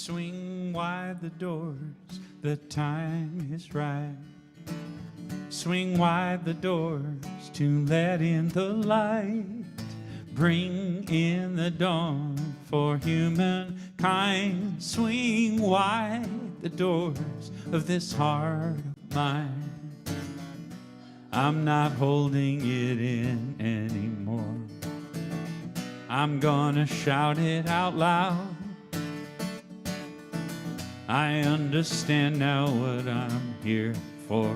Swing wide the doors, the time is right. Swing wide the doors to let in the light. Bring in the dawn for humankind. Swing wide the doors of this heart of mine. I'm not holding it in anymore. I'm gonna shout it out loud. I understand now what I'm here for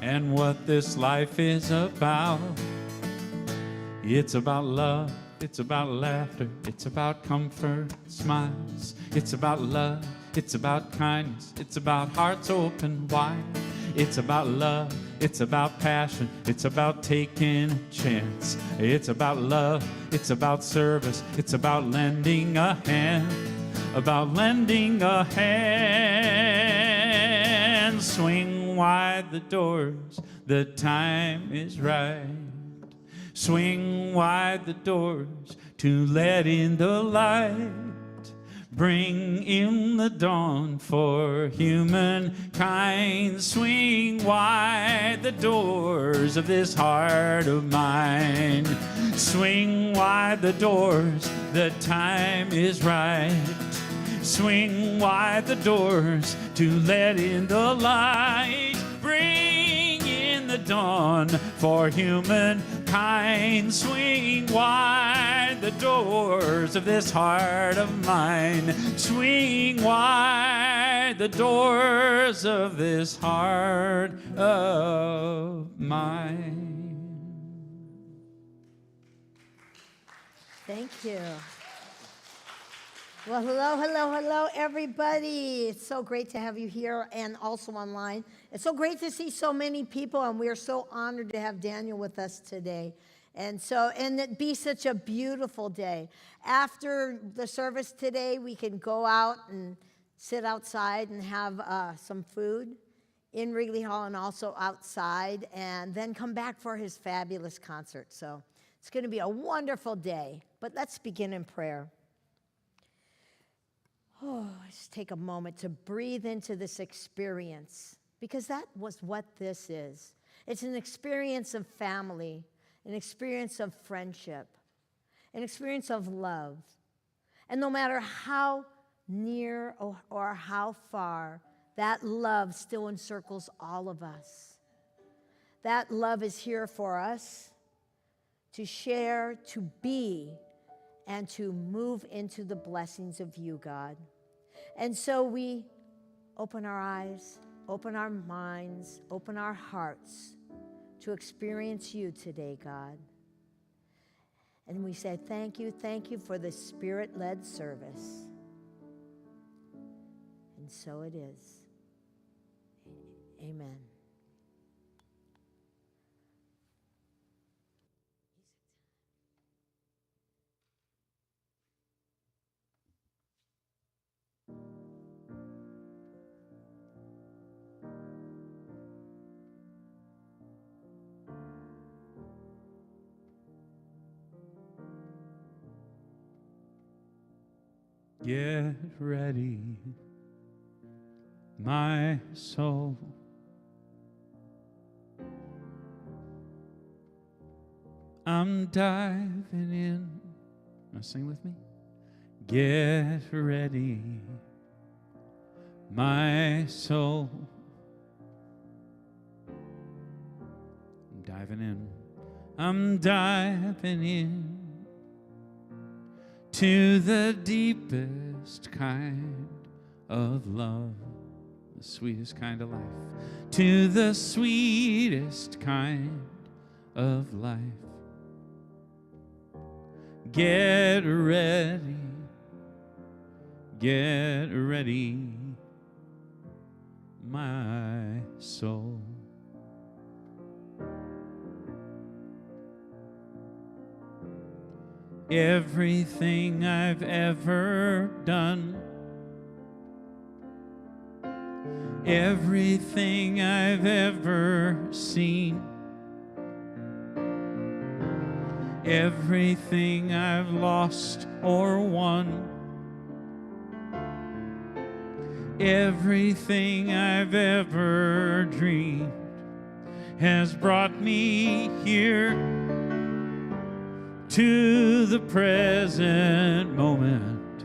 and what this life is about. It's about love, it's about laughter, it's about comfort, smiles. It's about love, it's about kindness, it's about hearts open wide. It's about love, it's about passion, it's about taking a chance. It's about love, it's about service, it's about lending a hand. About lending a hand. Swing wide the doors, the time is right. Swing wide the doors to let in the light. Bring in the dawn for humankind. Swing wide the doors of this heart of mine. Swing wide the doors, the time is right. Swing wide the doors to let in the light. Bring in the dawn for humankind. Swing wide the doors of this heart of mine. Swing wide the doors of this heart of mine. Thank you. Well, hello, hello, hello, everybody. It's so great to have you here and also online. It's so great to see so many people, and we are so honored to have Daniel with us today. And it be such a beautiful day. After the service today, we can go out and sit outside and have some food in Wrigley Hall and also outside, and then come back for his fabulous concert. So it's going to be a wonderful day. But let's begin in prayer. Oh, just take a moment to breathe into this experience, because that was what this is. It's an experience of family, an experience of friendship, an experience of love. And no matter how near or how far, that love still encircles all of us. That love is here for us to share, to be, and to move into the blessings of you, God. And so we open our eyes, open our minds, open our hearts to experience you today, God. And we say thank you for the Spirit-led service. And so it is. Amen. Get ready, my soul. I'm diving in. Now sing with me. Get ready, my soul. I'm diving in. I'm diving in to the deepest kind of love, the sweetest kind of life, to the sweetest kind of life. Get ready, my soul. Everything I've ever done, everything I've ever seen, everything I've lost or won, Everything I've ever dreamed has brought me here to the present moment,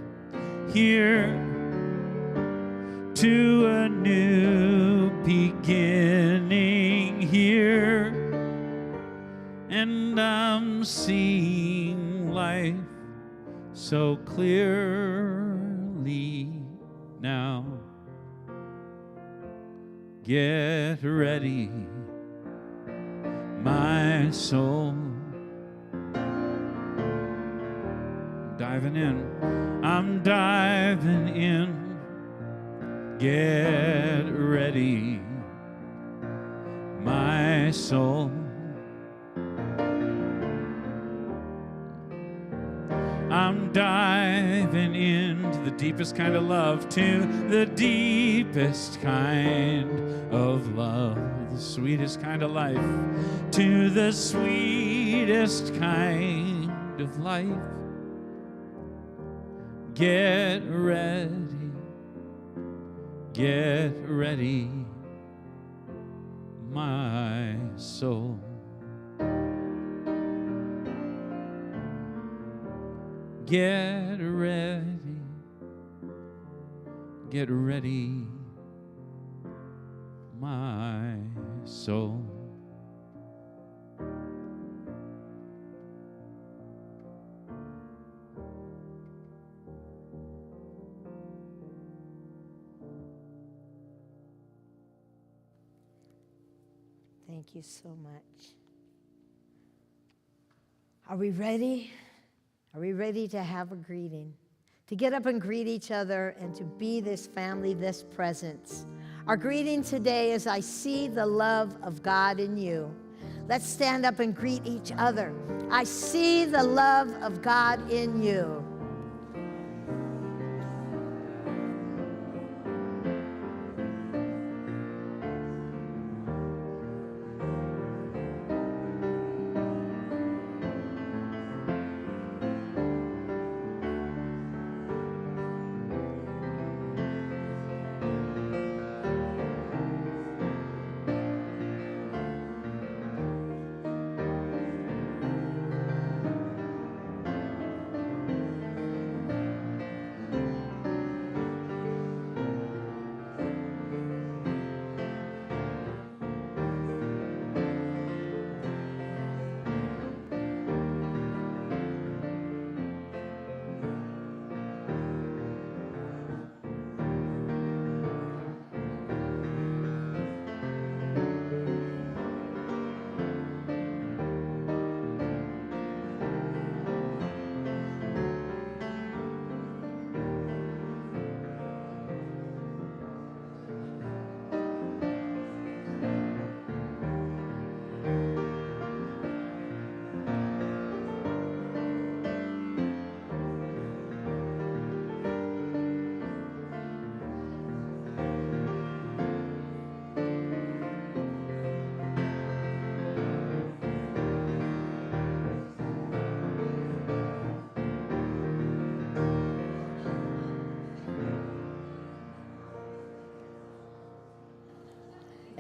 here to a new beginning here, and I'm seeing life so clearly now. Get ready, my soul. Diving in, I'm diving in. Get ready, my soul. I'm diving into the deepest kind of love, to the deepest kind of love, the sweetest kind of life, to the sweetest kind of life. Get ready, my soul. Get ready, my soul. Thank you so much. Are we ready? Are we ready to have a greeting? To get up and greet each other and to be this family, this presence. Our greeting today is, I see the love of God in you. Let's stand up and greet each other. I see the love of God in you.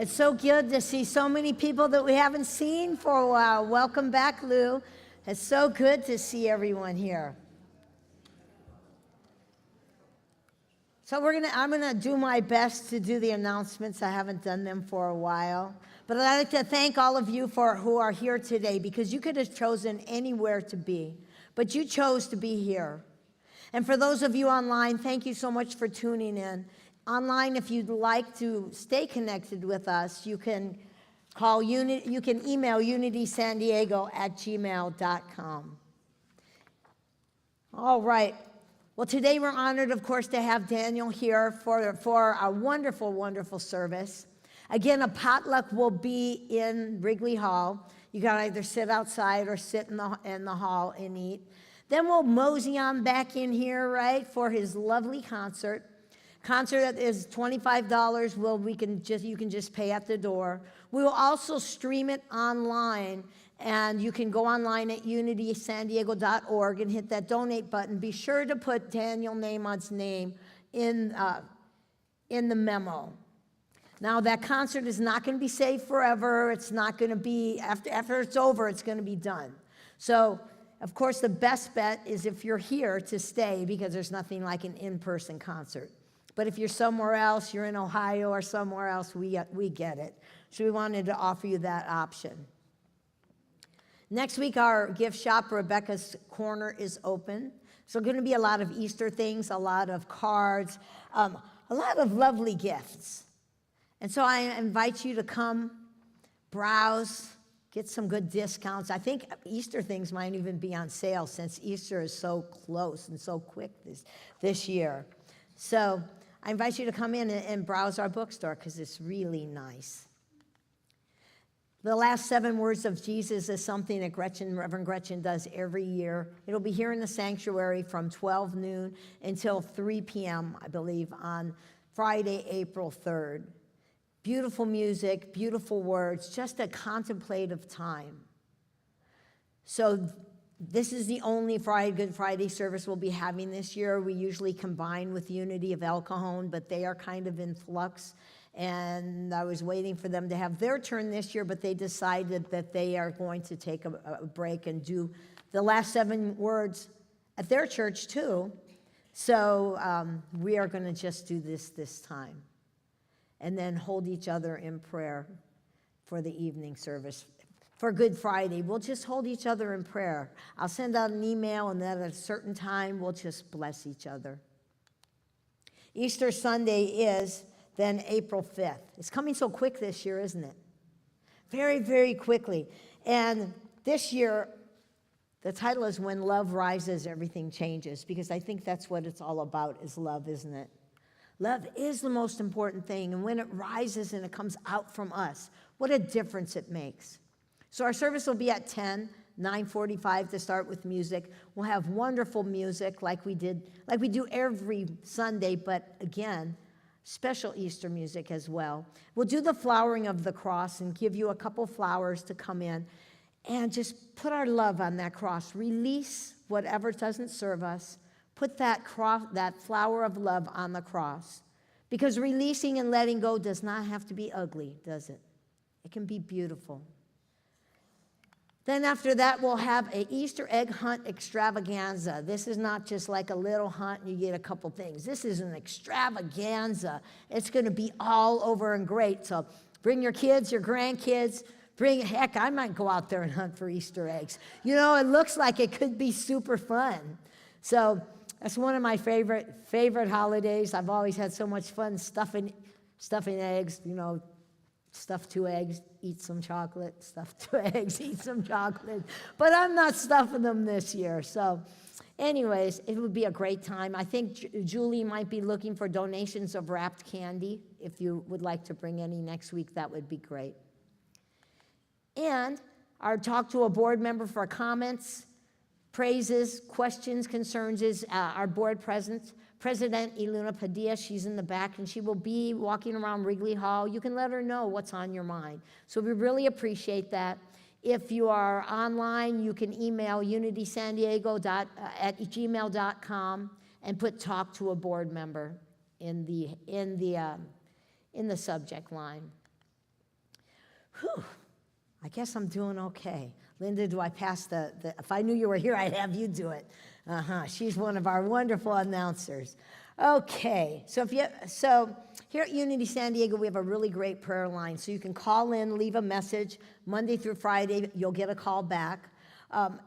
It's so good to see so many people that we haven't seen for a while. Welcome back, Lou. It's so good to see everyone here. So I'm gonna do my best to do the announcements. I haven't done them for a while. But I'd like to thank all of you who are here today, because you could have chosen anywhere to be, but you chose to be here. And for those of you online, thank you so much for tuning in. Online, if you'd like to stay connected with us, you can you can email unitysandiego@gmail.com. All right. Well, today we're honored, of course, to have Daniel here for a wonderful, wonderful service. Again, a potluck will be in Wrigley Hall. You can either sit outside or sit in the hall and eat. Then we'll mosey on back in here, right, for his lovely concert. Concert is $25. You can just pay at the door. We will also stream it online, and you can go online at unitysandiego.org and hit that donate button. Be sure to put Daniel Nahmod's name in in the memo. Now, that concert is not going to be saved forever. It's not going to be, after it's over, it's going to be done. So, of course, the best bet is if you're here to stay, because there's nothing like an in-person concert. But if you're somewhere else, you're in Ohio or somewhere else, we get it. So we wanted to offer you that option. Next week, our gift shop, Rebecca's Corner, is open. So going to be a lot of Easter things, a lot of cards, a lot of lovely gifts. And so I invite you to come, browse, get some good discounts. I think Easter things might even be on sale since Easter is so close and so quick this year. So I invite you to come in and browse our bookstore because it's really nice. The last 7 words of Jesus is something that Reverend Gretchen does every year. It'll be here in the sanctuary from 12 noon until 3 p.m., I believe, on Friday, April 3rd. Beautiful music, beautiful words, just a contemplative time. So this is the only Good Friday service we'll be having this year. We usually combine with Unity of El Cajon, but they are kind of in flux. And I was waiting for them to have their turn this year, but they decided that they are going to take a break and do the last 7 words at their church too. So we are going to just do this time. And then hold each other in prayer for the evening service. For Good Friday, we'll just hold each other in prayer. I'll send out an email, and then at a certain time, we'll just bless each other. Easter Sunday is then April 5th. It's coming so quick this year, isn't it? Very, very quickly. And this year, the title is When Love Rises, Everything Changes, because I think that's what it's all about, is love, isn't it? Love is the most important thing, and when it rises and it comes out from us, what a difference it makes. So our service will be at 10, 9:45 to start with music. We'll have wonderful music like we do every Sunday, but again, special Easter music as well. We'll do the flowering of the cross and give you a couple flowers to come in and just put our love on that cross. Release whatever doesn't serve us. Put that flower of love on the cross. Because releasing and letting go does not have to be ugly, does it? It can be beautiful. Then after that, we'll have an Easter egg hunt extravaganza. This is not just like a little hunt and you get a couple things. This is an extravaganza. It's going to be all over and great. So bring your kids, your grandkids. Heck, I might go out there and hunt for Easter eggs. You know, it looks like it could be super fun. So that's one of my favorite holidays. I've always had so much fun stuffing eggs, you know, stuff 2 eggs, eat some chocolate, stuff 2 eggs, eat some chocolate. But I'm not stuffing them this year. So anyways, it would be a great time. I think Julie might be looking for donations of wrapped candy. If you would like to bring any next week, that would be great. And our talk to a board member for comments, praises, questions, concerns is our board president, Iluna Padilla. She's in the back, and she will be walking around Wrigley Hall. You can let her know what's on your mind. So we really appreciate that. If you are online, you can email unitysandiego@gmail.com and put "talk to a board member" in the subject line. Whew. I guess I'm doing okay. Linda, do I pass if I knew you were here, I'd have you do it. She's one of our wonderful announcers. Okay, so here at Unity San Diego, we have a really great prayer line. So you can call in, leave a message. Monday through Friday, you'll get a call back.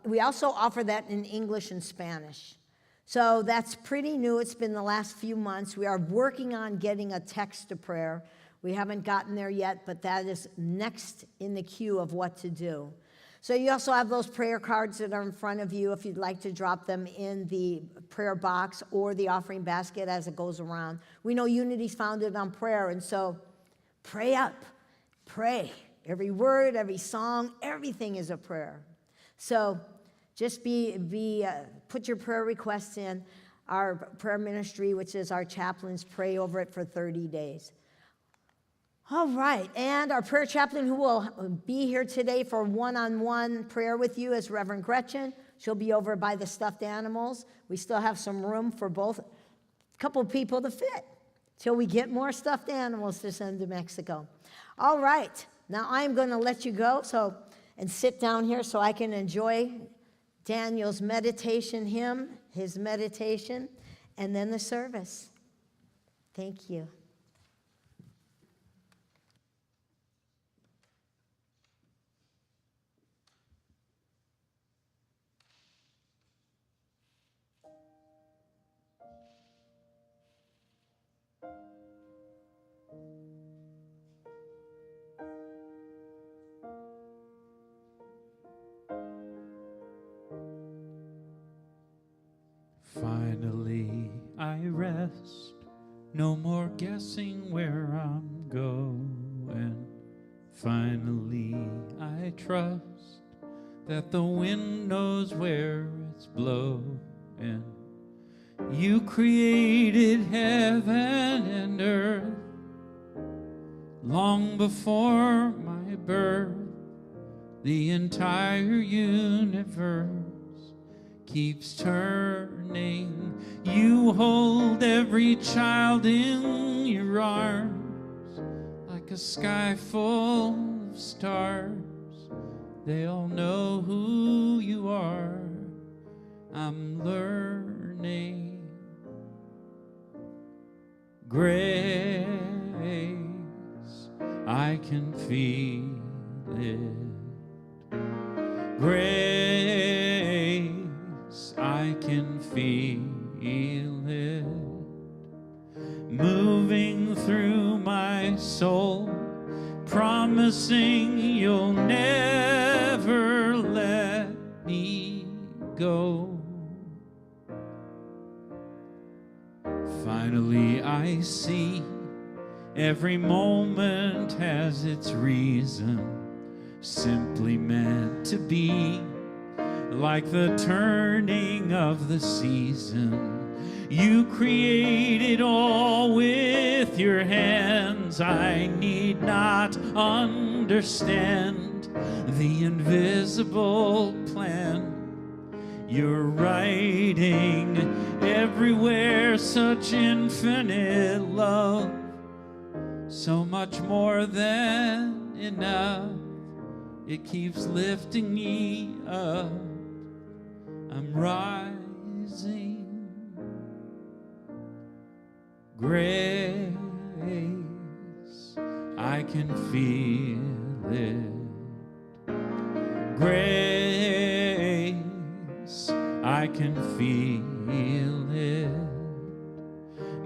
We also offer that in English and Spanish. So that's pretty new. It's been the last few months. We are working on getting a text to prayer. We haven't gotten there yet, but that is next in the queue of what to do. So you also have those prayer cards that are in front of you if you'd like to drop them in the prayer box or the offering basket as it goes around. We know Unity's founded on prayer, and so pray up. Pray. Every word, every song, everything is a prayer. So just put your prayer requests in. Our prayer ministry, which is our chaplains, pray over it for 30 days. All right, and our prayer chaplain who will be here today for one-on-one prayer with you is Reverend Gretchen. She'll be over by the stuffed animals. We still have some room for a couple people to fit. till we get more stuffed animals to send to Mexico. All right, now I'm going to let you go and sit down here so I can enjoy Daniel's meditation hymn, his meditation, and then the service. Thank you. Finally, I rest, no more guessing where I'm going. Finally, I trust that the wind knows where it's blowing. You created heaven and earth long before my birth. The entire universe keeps turning. You hold every child in your arms like a sky full of stars. They all know who you are. I'm learning. Grace, I can feel it. Grace, I can feel it moving through my soul, promising you'll never let me go. Finally, I see every moment has its reason, simply meant to be, like the turning of the season. You created all with your hands. I need not understand the invisible plan. You're writing everywhere such infinite love, so much more than enough. It keeps lifting me up. I'm rising. Grace, I can feel it. Grace, I can feel it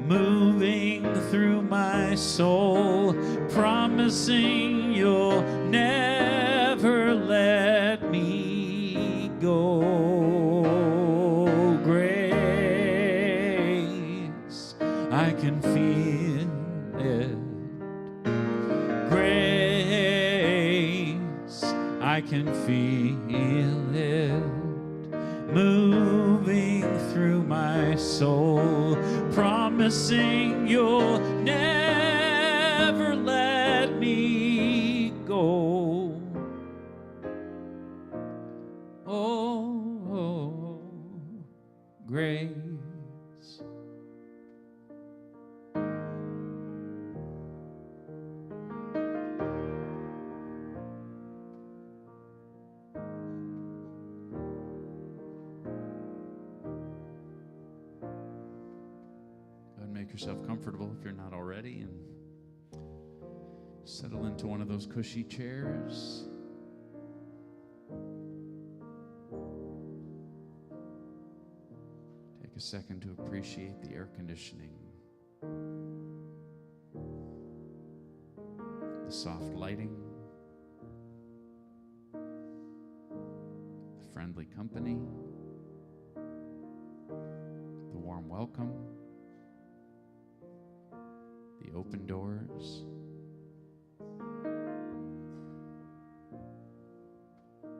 moving through my soul, promising you'll never let me go. Grace, I can feel it. Grace, I can feel it moving through my soul, promising you'll never let me go. Oh, grace. Make yourself comfortable if you're not already, and settle into one of those cushy chairs. Take a second to appreciate the air conditioning, the soft lighting, the friendly company, the warm welcome, the open doors,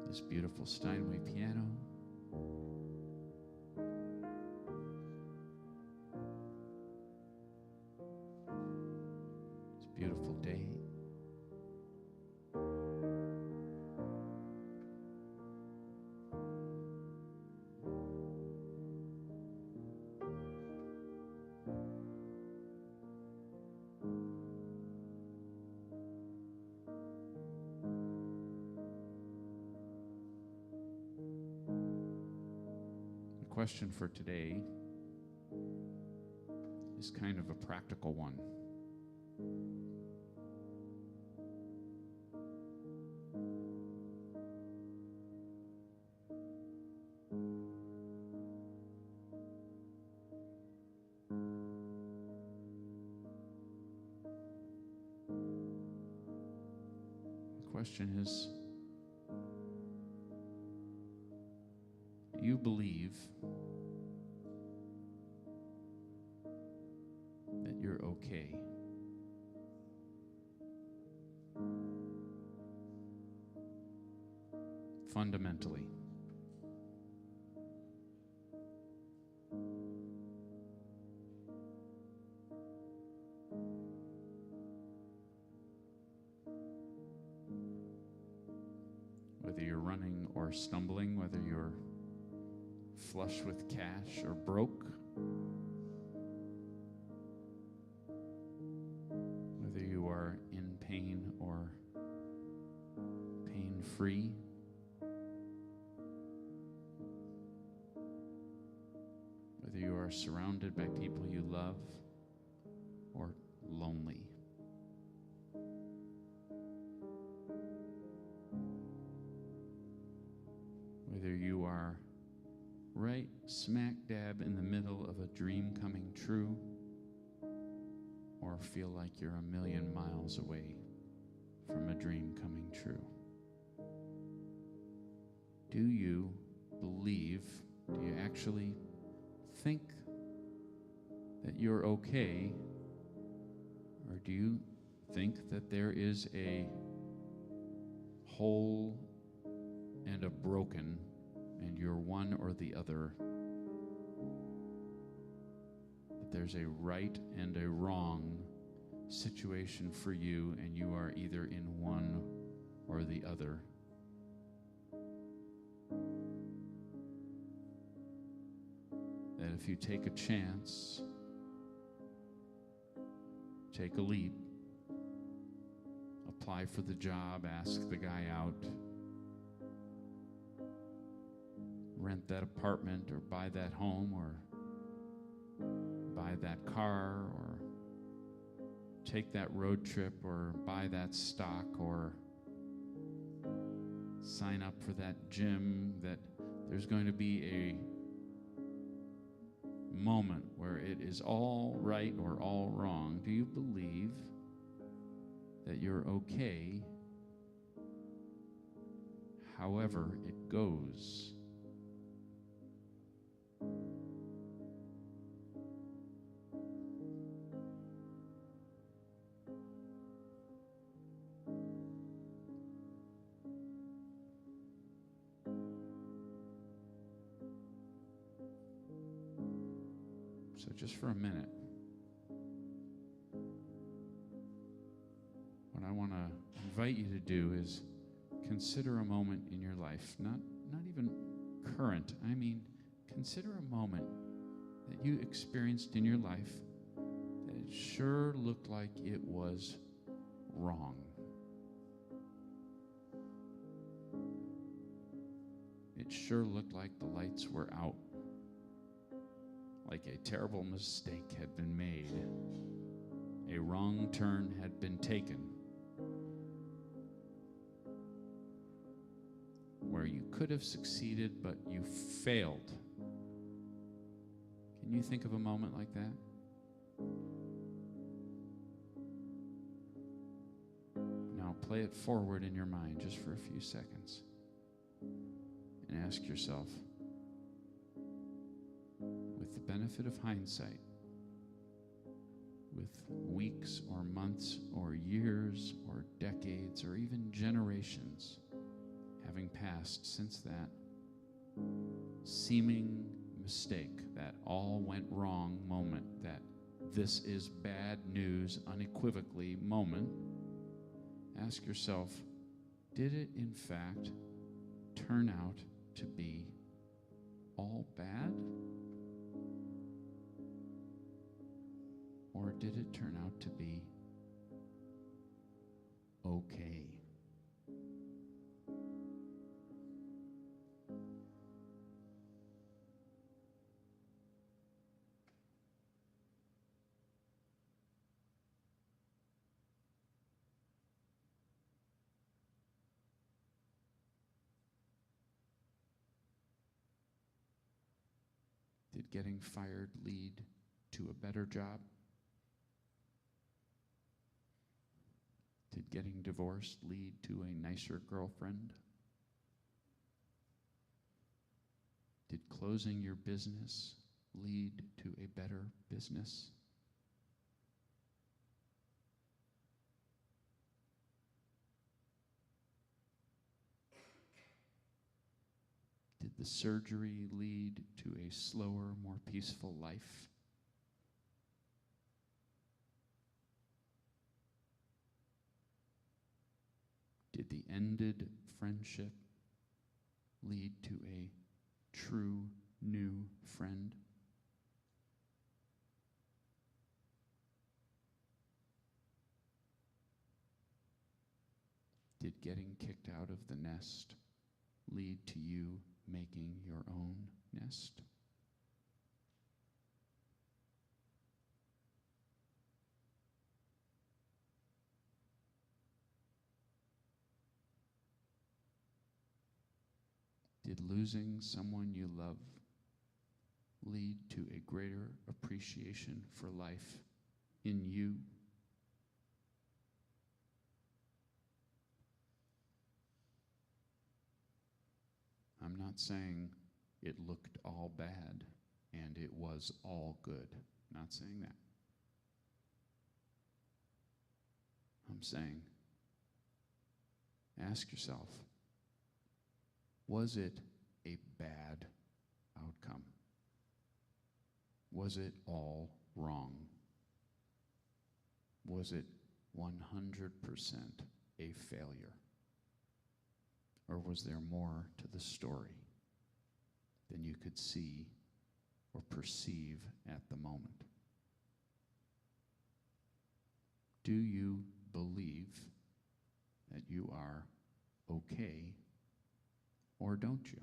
this beautiful Steinway piano, this beautiful day, question for today is kind of a practical one. The question is, do you believe that you're okay? Fundamentally. Whether you're running or stumbling, whether you're flush with cash or broke, whether you are in pain or pain-free, whether you are surrounded by people you love or lonely. Whether you are right smack dab in the middle of a dream coming true, or feel like you're a million miles away from a dream coming true. Do you believe, do you actually think that you're okay, or do you think that there is a whole and a broken, and you're one or the other? That there's a right and a wrong situation for you, and you are either in one or the other. That if you take a chance, take a leap, apply for the job, ask the guy out, rent that apartment or buy that home or buy that car or take that road trip or buy that stock or sign up for that gym, that there's going to be a moment where it is all right or all wrong. Do you believe that you're okay however it goes? So just for a minute, what I want to invite you to do is consider a moment in your life, not even current. I mean, consider a moment that you experienced in your life that it sure looked like it was wrong. It sure looked like the lights were out. Like a terrible mistake had been made. A wrong turn had been taken. Where you could have succeeded, but you failed. Can you think of a moment like that? Now play it forward in your mind just for a few seconds. And ask yourself, with the benefit of hindsight, with weeks or months or years or decades or even generations having passed since that seeming mistake, that all went wrong moment, that this is bad news unequivocally moment, ask yourself, did it in fact turn out to be all bad? Or did it turn out to be okay? Did getting fired lead to a better job? Did getting divorced lead to a nicer girlfriend? Did closing your business lead to a better business? Did the surgery lead to a slower, more peaceful life? Did the ended friendship lead to a true new friend? Did getting kicked out of the nest lead to you making your own nest? Did losing someone you love lead to a greater appreciation for life in you? I'm not saying it looked all bad and it was all good. Not saying that. I'm saying, ask yourself, was it a bad outcome? Was it all wrong? Was it 100% a failure? Or was there more to the story than you could see or perceive at the moment? Do you believe that you are okay, or don't you?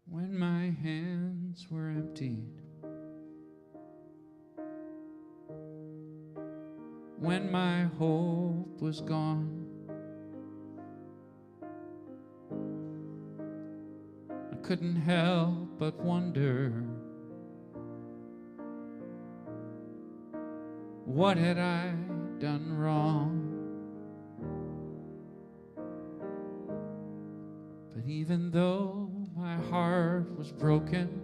When my hands were emptied, when my hope was gone, I couldn't help but wonder, what had I done wrong? But even though my heart was broken,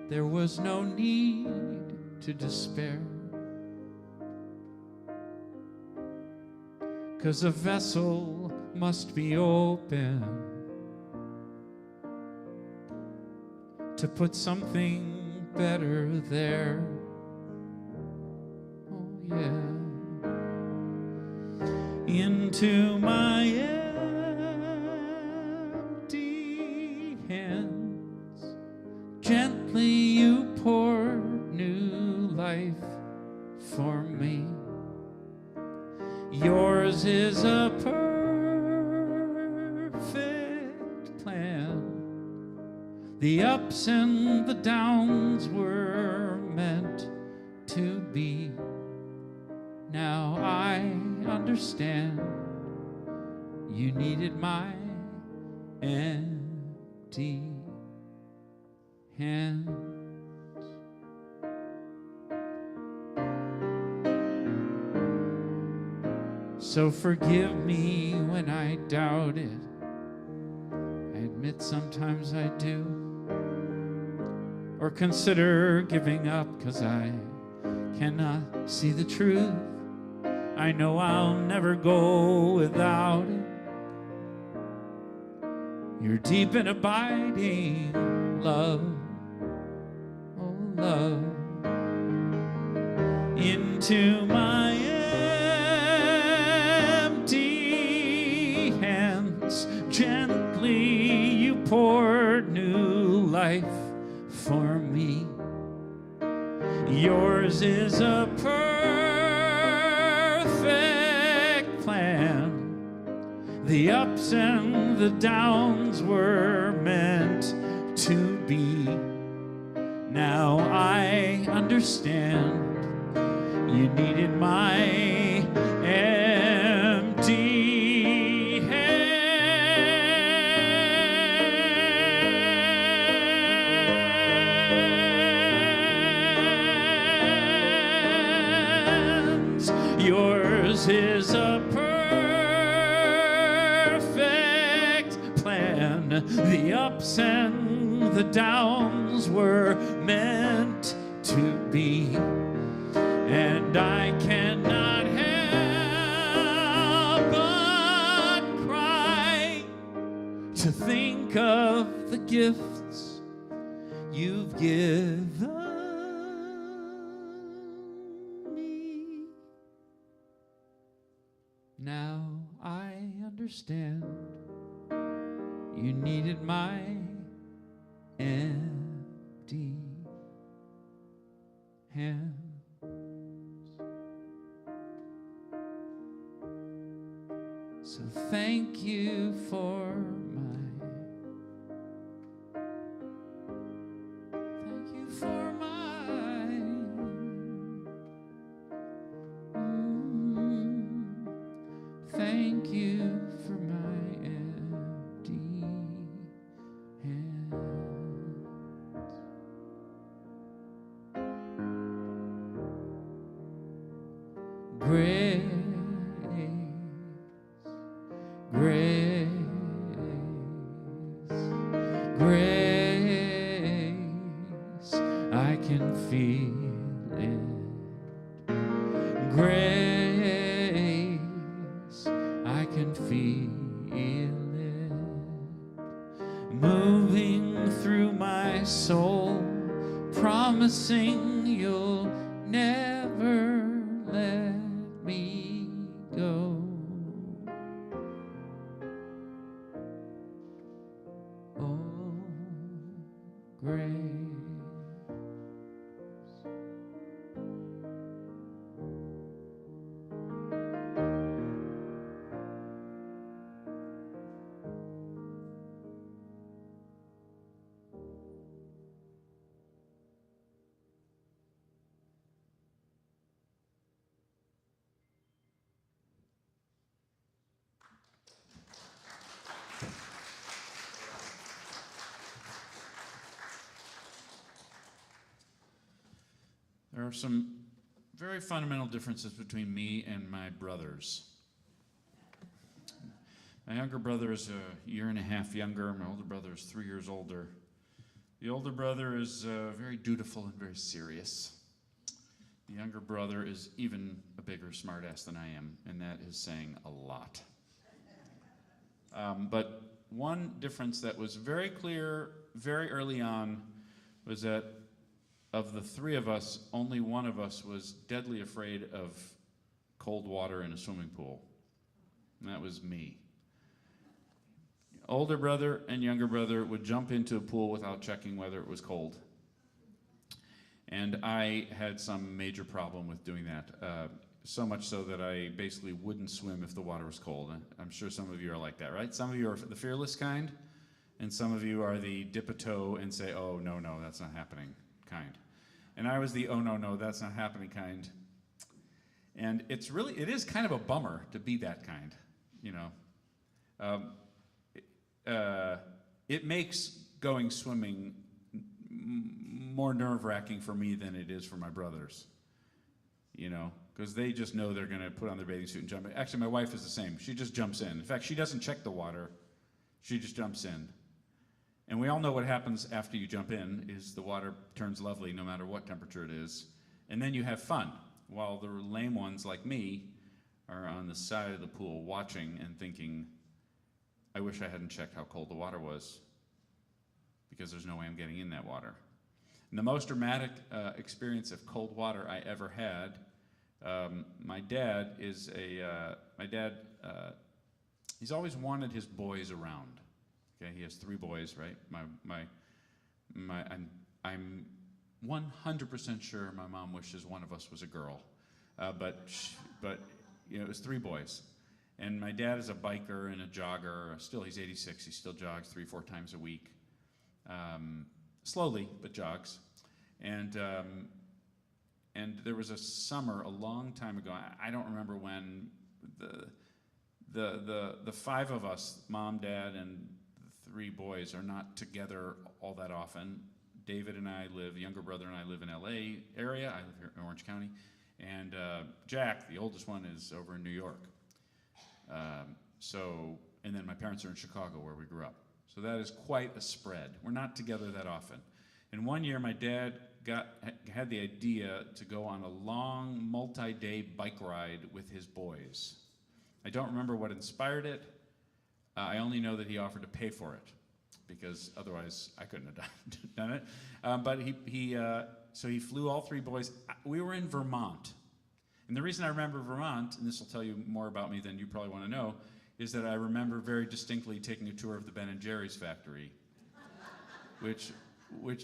there was no need to despair, 'cause a vessel must be open to put something better there. Oh yeah. Into my empty hands, gently you poured new life for me. Yours is a perfect plan. The ups and the downs were meant to be. Now I understand you needed my empty hands. So forgive me when I doubt it. I admit sometimes I do. Or consider giving up 'cause I cannot see the truth. I know I'll never go without it. Your deep and abiding love, oh love, into into my empty hands. Gently you poured new life for me. Yours is a perfect plan. The ups and the downs were meant to be. Now I understand. You needed my empty hands. Yours is a perfect plan. The ups and the downs were meant to be. And I cannot help but cry to think of the gifts you've given me. Now I understand. You needed my empty hand. So thank you for thank you for my empty hands. Grace, grace, grace, I can feel it. Grace, I can feel it moving through my soul, promising you'll never let me go. Oh, grace. There are some very fundamental differences between me and my brothers. My younger brother is a year and a half younger. My older brother is 3 years older. The older brother is very dutiful and very serious. The younger brother is even a bigger smartass than I am, and that is saying a lot. But one difference that was very clear very early on was that of the three of us, only one of us was deadly afraid of cold water in a swimming pool, and that was me. Older brother and younger brother would jump into a pool without checking whether it was cold. And I had some major problem with doing that, so much so that I basically wouldn't swim if the water was cold. And I'm sure some of you are like that, right? Some of you are the fearless kind, and some of you are the dip a toe and say, oh, no, that's not happening kind. And I was the, oh, no, that's not happening kind. And it is kind of a bummer to be that kind, you know. It makes going swimming more nerve-wracking for me than it is for my brothers, you know, because they just know they're going to put on their bathing suit and jump in. Actually, my wife is the same. She just jumps in. In fact, she doesn't check the water. She just jumps in. And we all know what happens after you jump in is the water turns lovely no matter what temperature it is. And then you have fun, while the lame ones like me are on the side of the pool watching and thinking, I wish I hadn't checked how cold the water was, because there's no way I'm getting in that water. And the most dramatic experience of cold water I ever had My dad is he's always wanted his boys around. Okay, he has 3 boys, right? I'm 100% sure my mom wishes one of us was a girl, but you know, it was 3 boys. And my dad is a biker and a jogger. Still, he's 86. He still jogs 3-4 times a week, slowly, but jogs. And there was a summer a long time ago. I don't remember when. The 5 of us, mom, dad, and the 3 boys, are not together all that often. David and I live, younger brother and I live in LA area. I live here in Orange County. And Jack, the oldest one, is over in New York. And then my parents are in Chicago, where we grew up. So that is quite a spread. We're not together that often. And one year, my dad had the idea to go on a long, multi-day bike ride with his boys. I don't remember what inspired it. I only know that he offered to pay for it, because otherwise I couldn't have done it. But so he flew all 3 boys. We were in Vermont. And the reason I remember Vermont, and this will tell you more about me than you probably want to know, is that I remember very distinctly taking a tour of the Ben & Jerry's factory, which,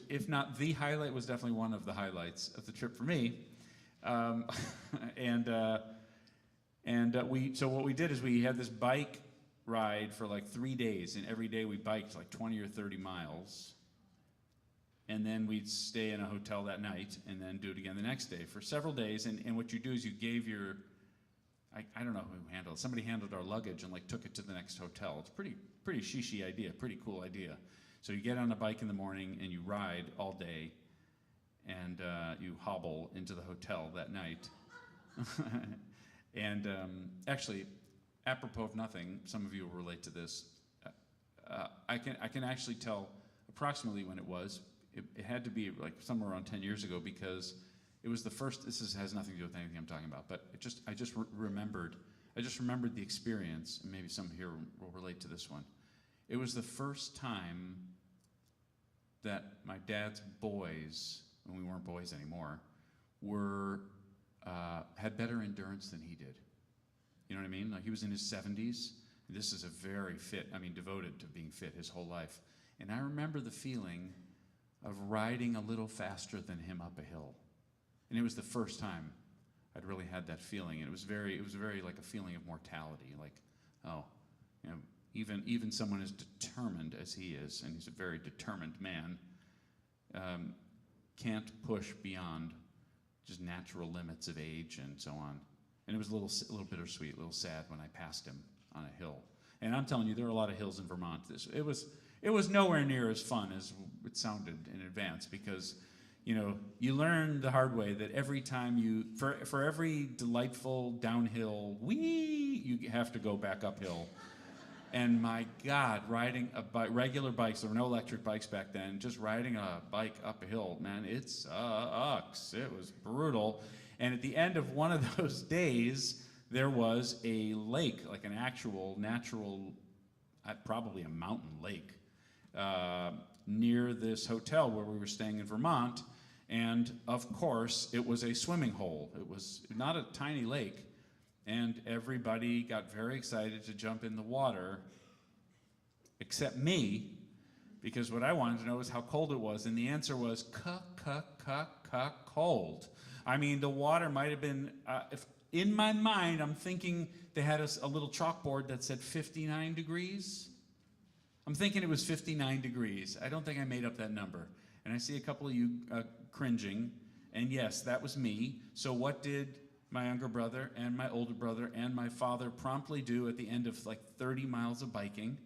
if not the highlight, was definitely one of the highlights of the trip for me. So what we did is we had this bike ride for like 3 days, and every day we biked like 20 or 30 miles. And then we'd stay in a hotel that night and then do it again the next day for several days. And what you do is you gave your, I don't know who handled it. Somebody handled our luggage and like took it to the next hotel. It's pretty shishi idea, pretty cool idea. So you get on a bike in the morning and you ride all day, and you hobble into the hotel that night. And actually, apropos of nothing, some of you will relate to this. I can actually tell approximately when it was. It had to be like somewhere around 10 years ago, because it was the first. Has nothing to do with anything I'm talking about, but I just remembered the experience, and maybe some here will relate to this one. It was the first time that my dad's boys, when we weren't boys anymore, had better endurance than he did. You know what I mean? Like, he was in his 70s. This is a very fit, devoted to being fit his whole life. And I remember the feeling of riding a little faster than him up a hill. And it was the first time I'd really had that feeling. And it was very like a feeling of mortality. Like, oh, you know, even someone as determined as he is, and he's a very determined man, can't push beyond just natural limits of age and so on. And it was a little bittersweet, a little sad when I passed him on a hill. And I'm telling you, there are a lot of hills in Vermont. It was nowhere near as fun as it sounded in advance, because, you know, you learn the hard way that every time for every delightful downhill, you have to go back uphill. And my God, riding regular bikes, there were no electric bikes back then, just riding a bike up a hill, man, it sucks. It was brutal. And at the end of one of those days, there was a lake, like an actual natural, probably a mountain lake, near this hotel where we were staying in Vermont. And of course, it was a swimming hole. It was not a tiny lake. And everybody got very excited to jump in the water, except me, because what I wanted to know was how cold it was. And the answer was cold. I mean, the water might have been, if in my mind, I'm thinking they had a little chalkboard that said 59 degrees. I'm thinking it was 59 degrees. I don't think I made up that number. And I see a couple of you cringing. And yes, that was me. So what did my younger brother and my older brother and my father promptly do at the end of like 30 miles of biking?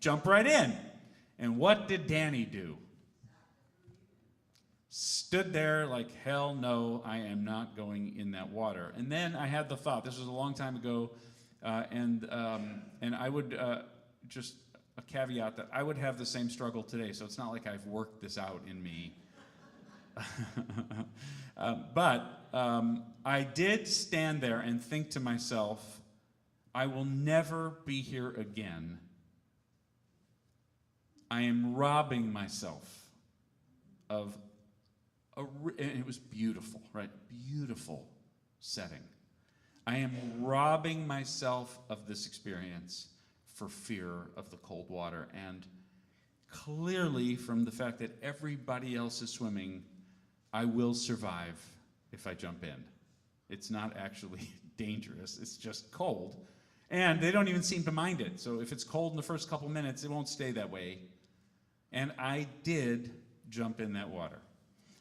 Jump right in. And what did Danny do? Stood there like, hell no, I am not going in that water. And then I had the thought, this was a long time ago, and I would, just a caveat, that I would have the same struggle today, so it's not like I've worked this out in me. But I did stand there and think to myself, I will never be here again. I am robbing myself of and it was beautiful, right? Beautiful setting. I am robbing myself of this experience for fear of the cold water. And clearly, from the fact that everybody else is swimming, I will survive if I jump in. It's not actually dangerous, it's just cold. And they don't even seem to mind it. So if it's cold in the first couple minutes, it won't stay that way. And I did jump in that water.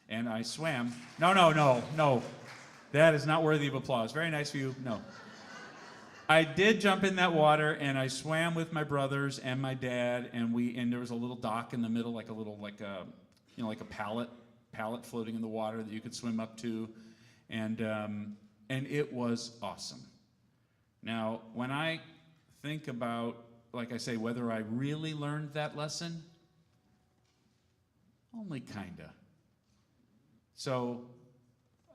And I swam. No. That is not worthy of applause. Very nice of you. No. I did jump in that water, and I swam with my brothers and my dad, and there was a little dock in the middle, like a pallet floating in the water that you could swim up to, and it was awesome. Now, when I think about, like I say, whether I really learned that lesson, only kinda. So,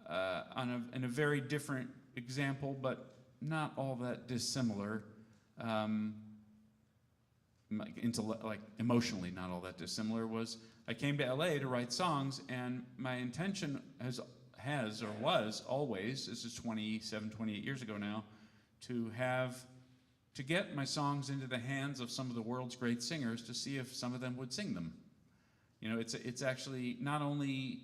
in a very different example, but not all that dissimilar, emotionally not all that dissimilar, was I came to LA to write songs, and my intention was always, this is 27, 28 years ago now, to get my songs into the hands of some of the world's great singers to see if some of them would sing them. You know, it's actually not only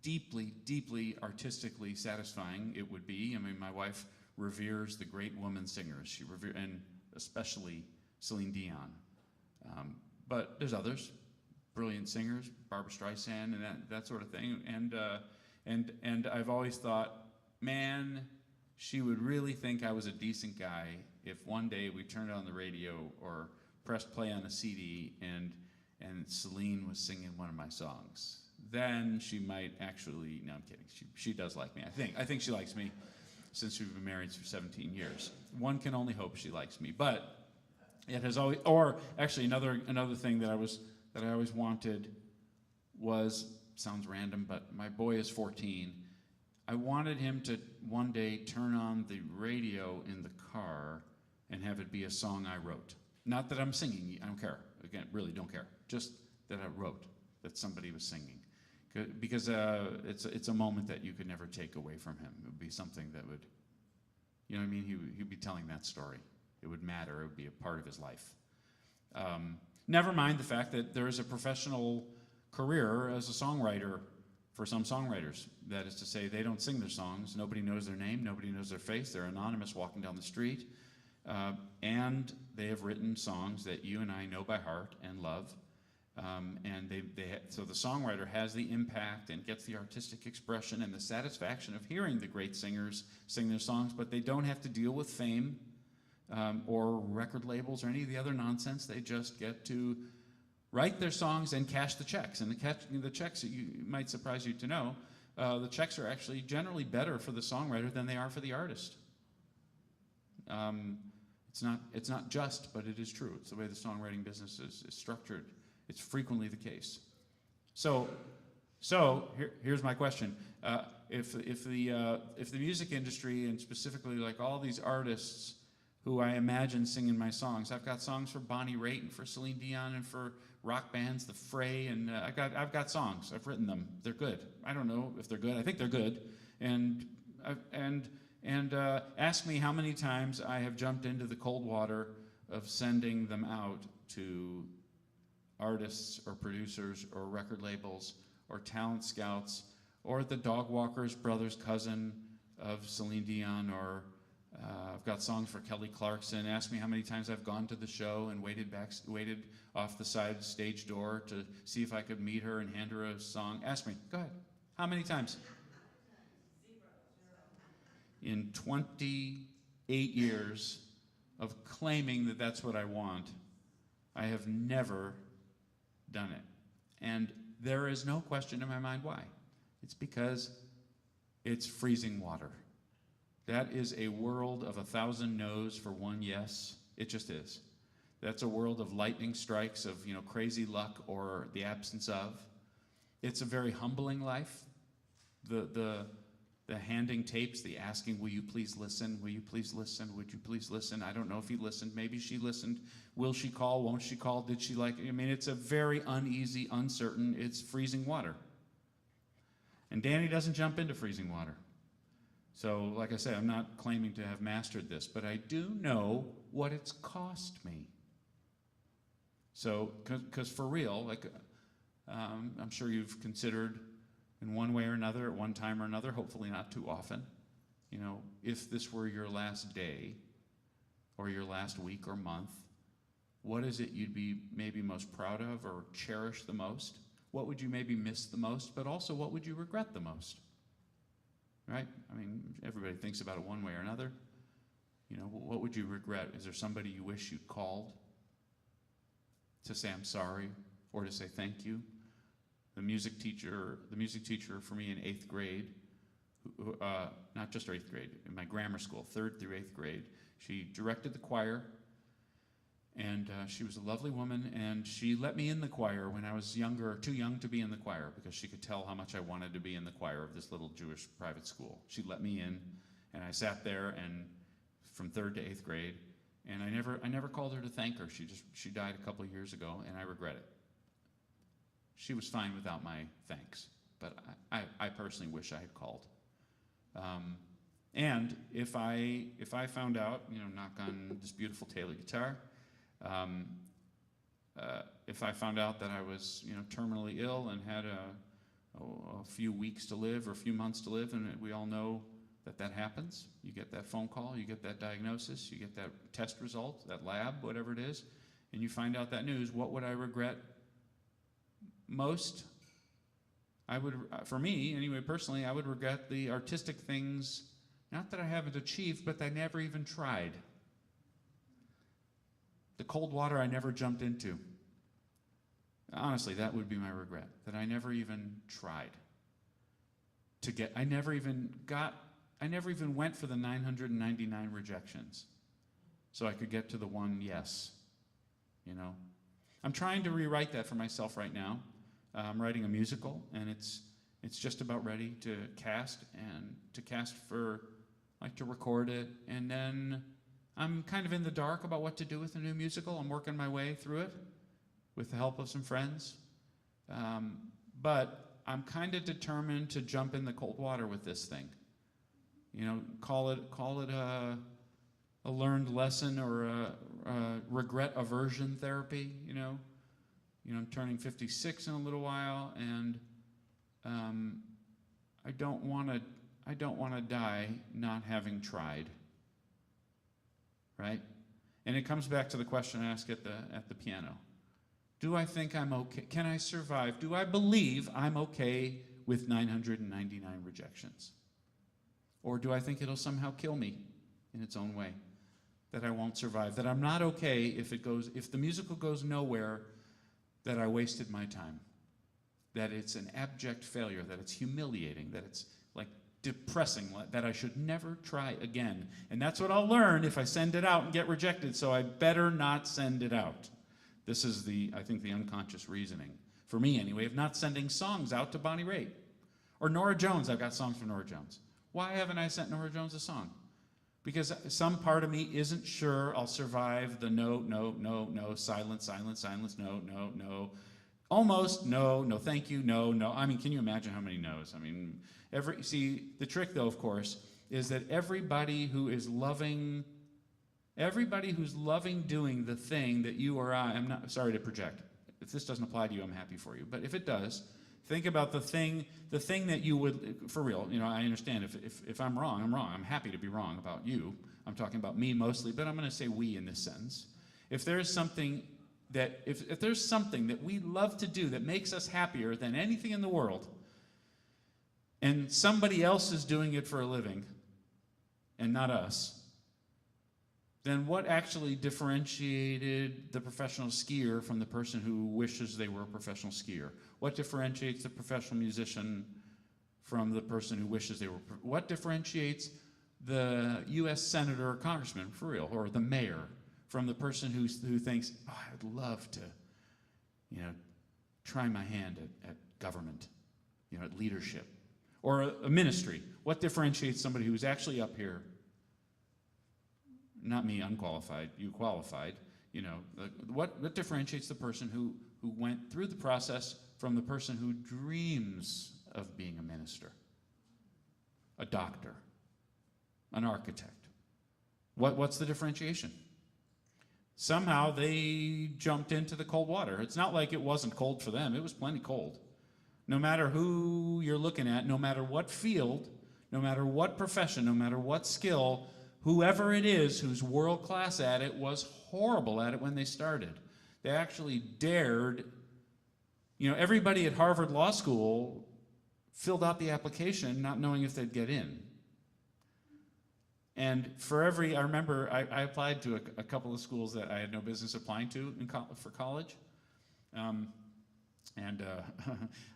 deeply, deeply artistically satisfying, it would be. I mean, my wife reveres the great woman singers. And especially Celine Dion. But there's others, brilliant singers, Barbra Streisand and that sort of thing. And I've always thought, man, she would really think I was a decent guy if one day we turned on the radio or pressed play on a CD and Celine was singing one of my songs. Then she might actually, no, I'm kidding. She does like me, I think. I think she likes me since we've been married for 17 years. One can only hope she likes me. But it has always, or actually another thing that I always wanted was, sounds random, but my boy is 14. I wanted him to one day turn on the radio in the car and have it be a song I wrote. Not that I'm singing, I don't care. Again, really don't care. Just that I wrote, that somebody was singing. Because it's a moment that you could never take away from him. It would be something that would, you know what I mean? He'd be telling that story. It would matter. It would be a part of his life. Never mind the fact that there is a professional career as a songwriter for some songwriters. That is to say, they don't sing their songs. Nobody knows their name. Nobody knows their face. They're anonymous walking down the street. And they have written songs that you and I know by heart and love. So the songwriter has the impact and gets the artistic expression and the satisfaction of hearing the great singers sing their songs, but they don't have to deal with fame or record labels or any of the other nonsense. They just get to write their songs and cash the checks. And the checks, it might surprise you to know, the checks are actually generally better for the songwriter than they are for the artist. It's not just, but it is true. It's the way the songwriting business is structured. It's frequently the case. So here's my question: if the music industry, and specifically like all these artists who I imagine singing my songs, I've got songs for Bonnie Raitt and for Celine Dion and for rock bands, The Fray, and I've got songs. I've written them. They're good. I don't know if they're good. I think they're good. And ask me how many times I have jumped into the cold water of sending them out to artists or producers or record labels or talent scouts or the dog walker's brother's cousin of Celine Dion, or I've got songs for Kelly Clarkson. Ask me how many times I've gone to the show and waited off the side stage door to see if I could meet her and hand her a song. Ask me. Go ahead. How many times? In 28 years of claiming that that's what I want, I have never done it. And there is no question in my mind why. It's because it's freezing water. That is a world of 1,000 no's for one yes. It just is. That's a world of lightning strikes, of crazy luck or the absence of. It's a very humbling life. The handing tapes, the asking, will you please listen? Will you please listen? Would you please listen? I don't know if he listened. Maybe she listened. Will she call? Won't she call? Did she like it? I mean, it's a very uneasy, uncertain, it's freezing water. And Danny doesn't jump into freezing water. So, like I say, I'm not claiming to have mastered this, but I do know what it's cost me. So, because for real, like, I'm sure you've considered in one way or another, at one time or another, hopefully not too often, you know, if this were your last day or your last week or month, what is it you'd be maybe most proud of or cherish the most? What would you maybe miss the most? But also, what would you regret the most? Right? I mean, everybody thinks about it one way or another. You know, what would you regret? Is there somebody you wish you'd called to say I'm sorry or to say thank you? The music teacher for me in 8th grade, not just 8th grade, in my grammar school, 3rd through 8th grade, she directed the choir, and she was a lovely woman, and she let me in the choir when I was younger, too young to be in the choir, because she could tell how much I wanted to be in the choir of this little Jewish private school. She let me in, and I sat there, and from 3rd to 8th grade, and I never called her to thank her. She died a couple of years ago, and I regret it. She was fine without my thanks, but I personally wish I had called. And if I found out, you know, knock on this beautiful Taylor guitar, if I found out that I was, you know, terminally ill and had a few weeks to live or a few months to live, and we all know that happens. You get that phone call, you get that diagnosis, you get that test result, that lab, whatever it is, and you find out that news. What would I regret most? I would, for me anyway, personally, I would regret the artistic things, not that I haven't achieved, but that I never even tried. The cold water I never jumped into. Honestly, that would be my regret, that I never even tried to get, I never even went for the 999 rejections so I could get to the one yes, you know. I'm trying to rewrite that for myself right now. I'm writing a musical, and it's just about ready to cast, and to record it, and then I'm kind of in the dark about what to do with the new musical. I'm working my way through it with the help of some friends, but I'm kind of determined to jump in the cold water with this thing. You know, call it a learned lesson or a regret aversion therapy. You know, I'm turning 56 in a little while, and I don't want to die not having tried. Right? And it comes back to the question I asked at the piano. Do I think I'm okay? Can I survive? Do I believe I'm okay with 999 rejections? Or do I think it'll somehow kill me in its own way? That I won't survive? That I'm not okay if the musical goes nowhere, that I wasted my time? That it's an abject failure, that it's humiliating, that it's like depressing, that I should never try again. And that's what I'll learn if I send it out and get rejected, so I better not send it out. This is I think the unconscious reasoning, for me anyway, of not sending songs out to Bonnie Raitt. Or Norah Jones. I've got songs from Norah Jones. Why haven't I sent Norah Jones a song? Because some part of me isn't sure I'll survive the no, silence, no, almost, no, thank you, no. I mean, can you imagine how many no's? I mean, the trick though, of course, is that everybody who's loving doing the thing that you or I'm not, sorry to project. If this doesn't apply to you, I'm happy for you. But if it does, think about the thing that you would, for real, you know, I understand if I'm wrong, I'm wrong. I'm happy to be wrong about you. I'm talking about me mostly, but I'm going to say we in this sentence. If there's something that, if there's something that we love to do that makes us happier than anything in the world, and somebody else is doing it for a living, and not us, then what actually differentiated the professional skier from the person who wishes they were a professional skier? What differentiates the professional musician from the person who wishes they were? What differentiates the U.S. senator or congressman, for real, or the mayor, from the person who thinks, oh, I'd love to, you know, try my hand at government, you know, at leadership, or a ministry? What differentiates somebody who's actually up here? Not me, unqualified, you qualified, you know, what differentiates the person who went through the process from the person who dreams of being a minister, a doctor, an architect. What's the differentiation? Somehow they jumped into the cold water. It's not like it wasn't cold for them. It was plenty cold. No matter who you're looking at, no matter what field, no matter what profession, no matter what skill, whoever it is who's world class at it was horrible at it when they started. They actually dared, everybody at Harvard Law School filled out the application not knowing if they'd get in. And I remember I applied to a couple of schools that I had no business applying to for college. I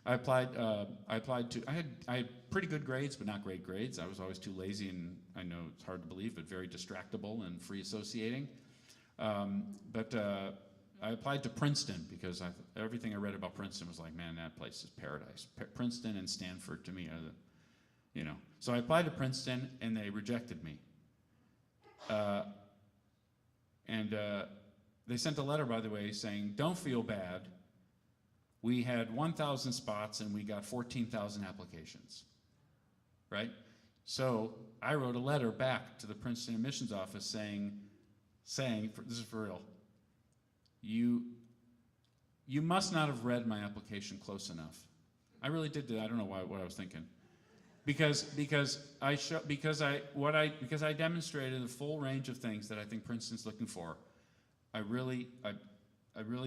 applied to, I had pretty good grades, but not great grades. I was always too lazy, and I know it's hard to believe, but very distractible and free associating. I applied to Princeton because everything I read about Princeton was like, man, that place is paradise. Princeton and Stanford to me are So I applied to Princeton, and they rejected me. They sent a letter, by the way, saying, don't feel bad. We had 1,000 spots, and we got 14,000 applications, right? So I wrote a letter back to the Princeton admissions office saying, this is for real, you must not have read my application close enough. I really did that. I don't know what I was thinking. Because I demonstrated the full range of things that I think Princeton's looking for. I really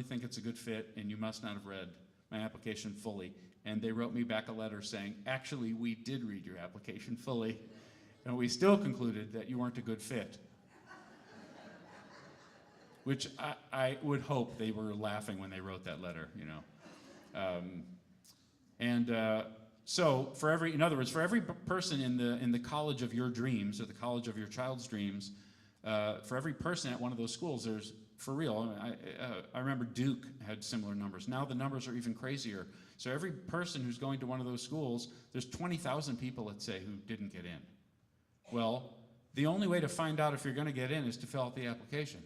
think it's a good fit, and you must not have read my application fully. And they wrote me back a letter saying, actually, we did read your application fully, and we still concluded that you weren't a good fit. Which I would hope they were laughing when they wrote that letter, So in other words, for every person in the college of your dreams, or the college of your child's dreams, for every person at one of those schools, there's, for real, I remember Duke had similar numbers. Now the numbers are even crazier. So every person who's going to one of those schools, there's 20,000 people, let's say, who didn't get in. Well, the only way to find out if you're going to get in is to fill out the application.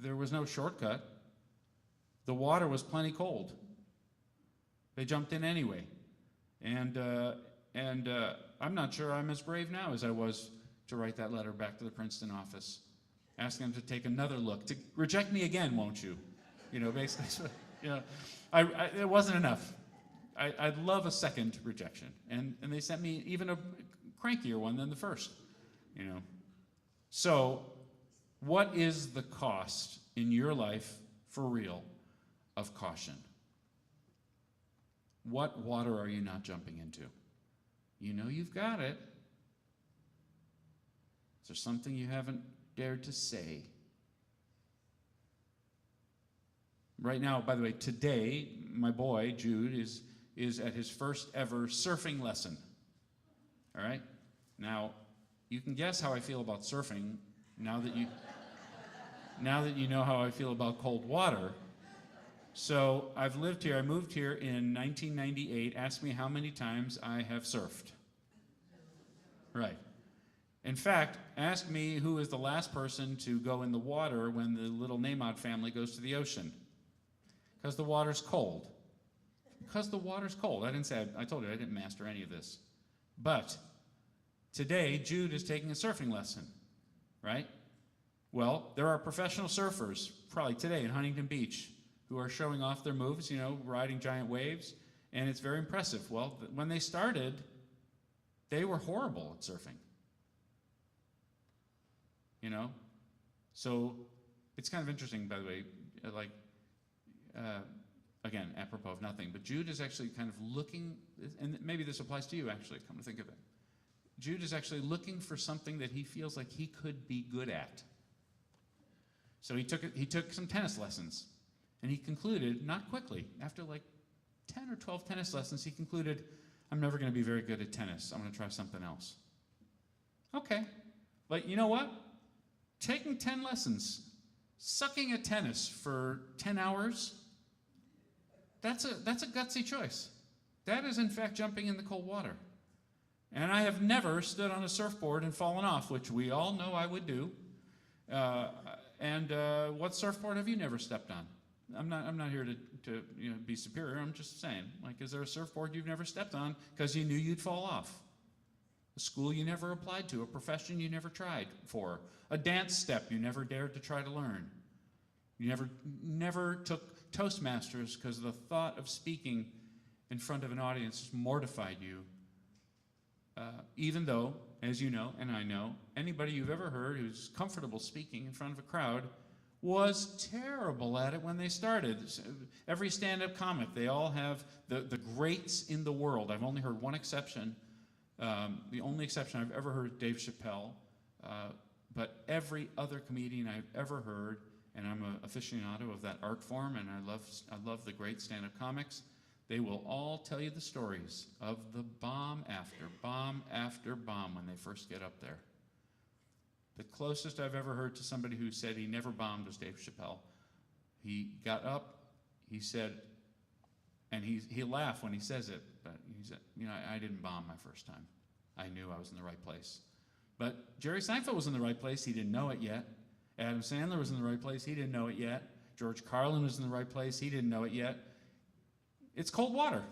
There was no shortcut. The water was plenty cold. They jumped in anyway. And I'm not sure I'm as brave now as I was to write that letter back to the Princeton office, asking them to take another look, to reject me again, won't you? Basically, it wasn't enough. I'd love a second rejection. And they sent me even a crankier one than the first, So, what is the cost in your life, for real, of caution? What water are you not jumping into? You know you've got it. Is there something you haven't dared to say? Right now, by the way, today, my boy, Jude, is at his first ever surfing lesson. All right? Now, you can guess how I feel about surfing now that you know how I feel about cold water. So I moved here in 1998. Ask me how many times I have surfed. Right. In fact, ask me who is the last person to go in the water when the little Nahmod family goes to the ocean. Because the water's cold. Because the water's cold. I told you I didn't master any of this. But today, Jude is taking a surfing lesson, right? Well, there are professional surfers, probably today in Huntington Beach, who are showing off their moves, riding giant waves, and it's very impressive. Well, when they started, they were horrible at surfing. So it's kind of interesting, by the way, again, apropos of nothing, but Jude is actually kind of looking, and maybe this applies to you actually, come to think of it. Jude is actually looking for something that he feels like he could be good at. So he took some tennis lessons, and he concluded, not quickly, after like 10 or 12 tennis lessons, he concluded, I'm never going to be very good at tennis. I'm going to try something else. Okay. But you know what? Taking 10 lessons, sucking at tennis for 10 hours, that's a gutsy choice. That is, in fact, jumping in the cold water. And I have never stood on a surfboard and fallen off, which we all know I would do. What surfboard have you never stepped on? I'm not here to be superior. I'm just saying, is there a surfboard you've never stepped on because you knew you'd fall off? school you never applied to, a profession you never tried for, a dance step you never dared to try to learn. You never took Toastmasters because the thought of speaking in front of an audience mortified you. Even though, as you know, and I know, anybody you've ever heard who's comfortable speaking in front of a crowd was terrible at it when they started. Every stand-up comic, they all have the greats in the world. I've only heard one exception. The only exception I've ever heard is Dave Chappelle. But every other comedian I've ever heard, and I'm an aficionado of that art form, and I love the great stand-up comics, they will all tell you the stories of the bomb after bomb when they first get up there. The closest I've ever heard to somebody who said he never bombed was Dave Chappelle. He got up, he said, and he laughed when he says it, but he said, I didn't bomb my first time. I knew I was in the right place. But Jerry Seinfeld was in the right place, he didn't know it yet. Adam Sandler was in the right place, he didn't know it yet. George Carlin was in the right place, he didn't know it yet. It's cold water.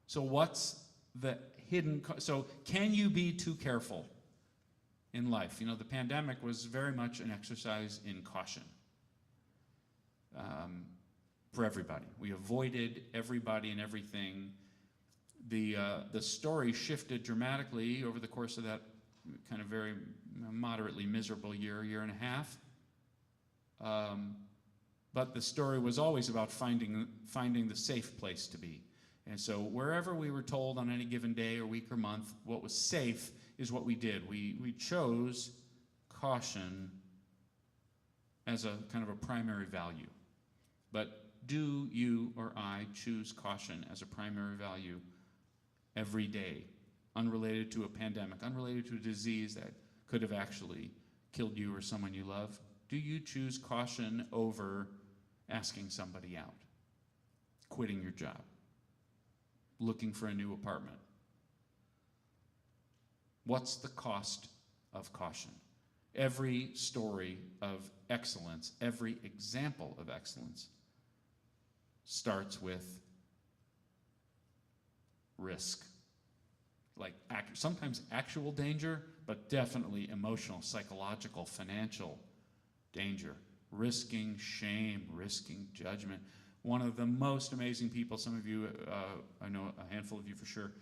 So what's the hidden, so can you be too careful in life? The pandemic was very much an exercise in caution for everybody. We avoided everybody and everything. The story shifted dramatically over the course of that kind of very moderately miserable year and a half. But the story was always about finding the safe place to be. And so wherever we were told on any given day or week or month what was safe is what we did. We chose caution as a kind of a primary value. But do you or I choose caution as a primary value every day, unrelated to a pandemic, unrelated to a disease that could have actually killed you or someone you love? Do you choose caution over asking somebody out, quitting your job, looking for a new apartment? What's the cost of caution? Every story of excellence, every example of excellence starts with risk. Like sometimes actual danger, but definitely emotional, psychological, financial danger. Risking shame, risking judgment. One of the most amazing people, some of you, I know a handful of you for sure,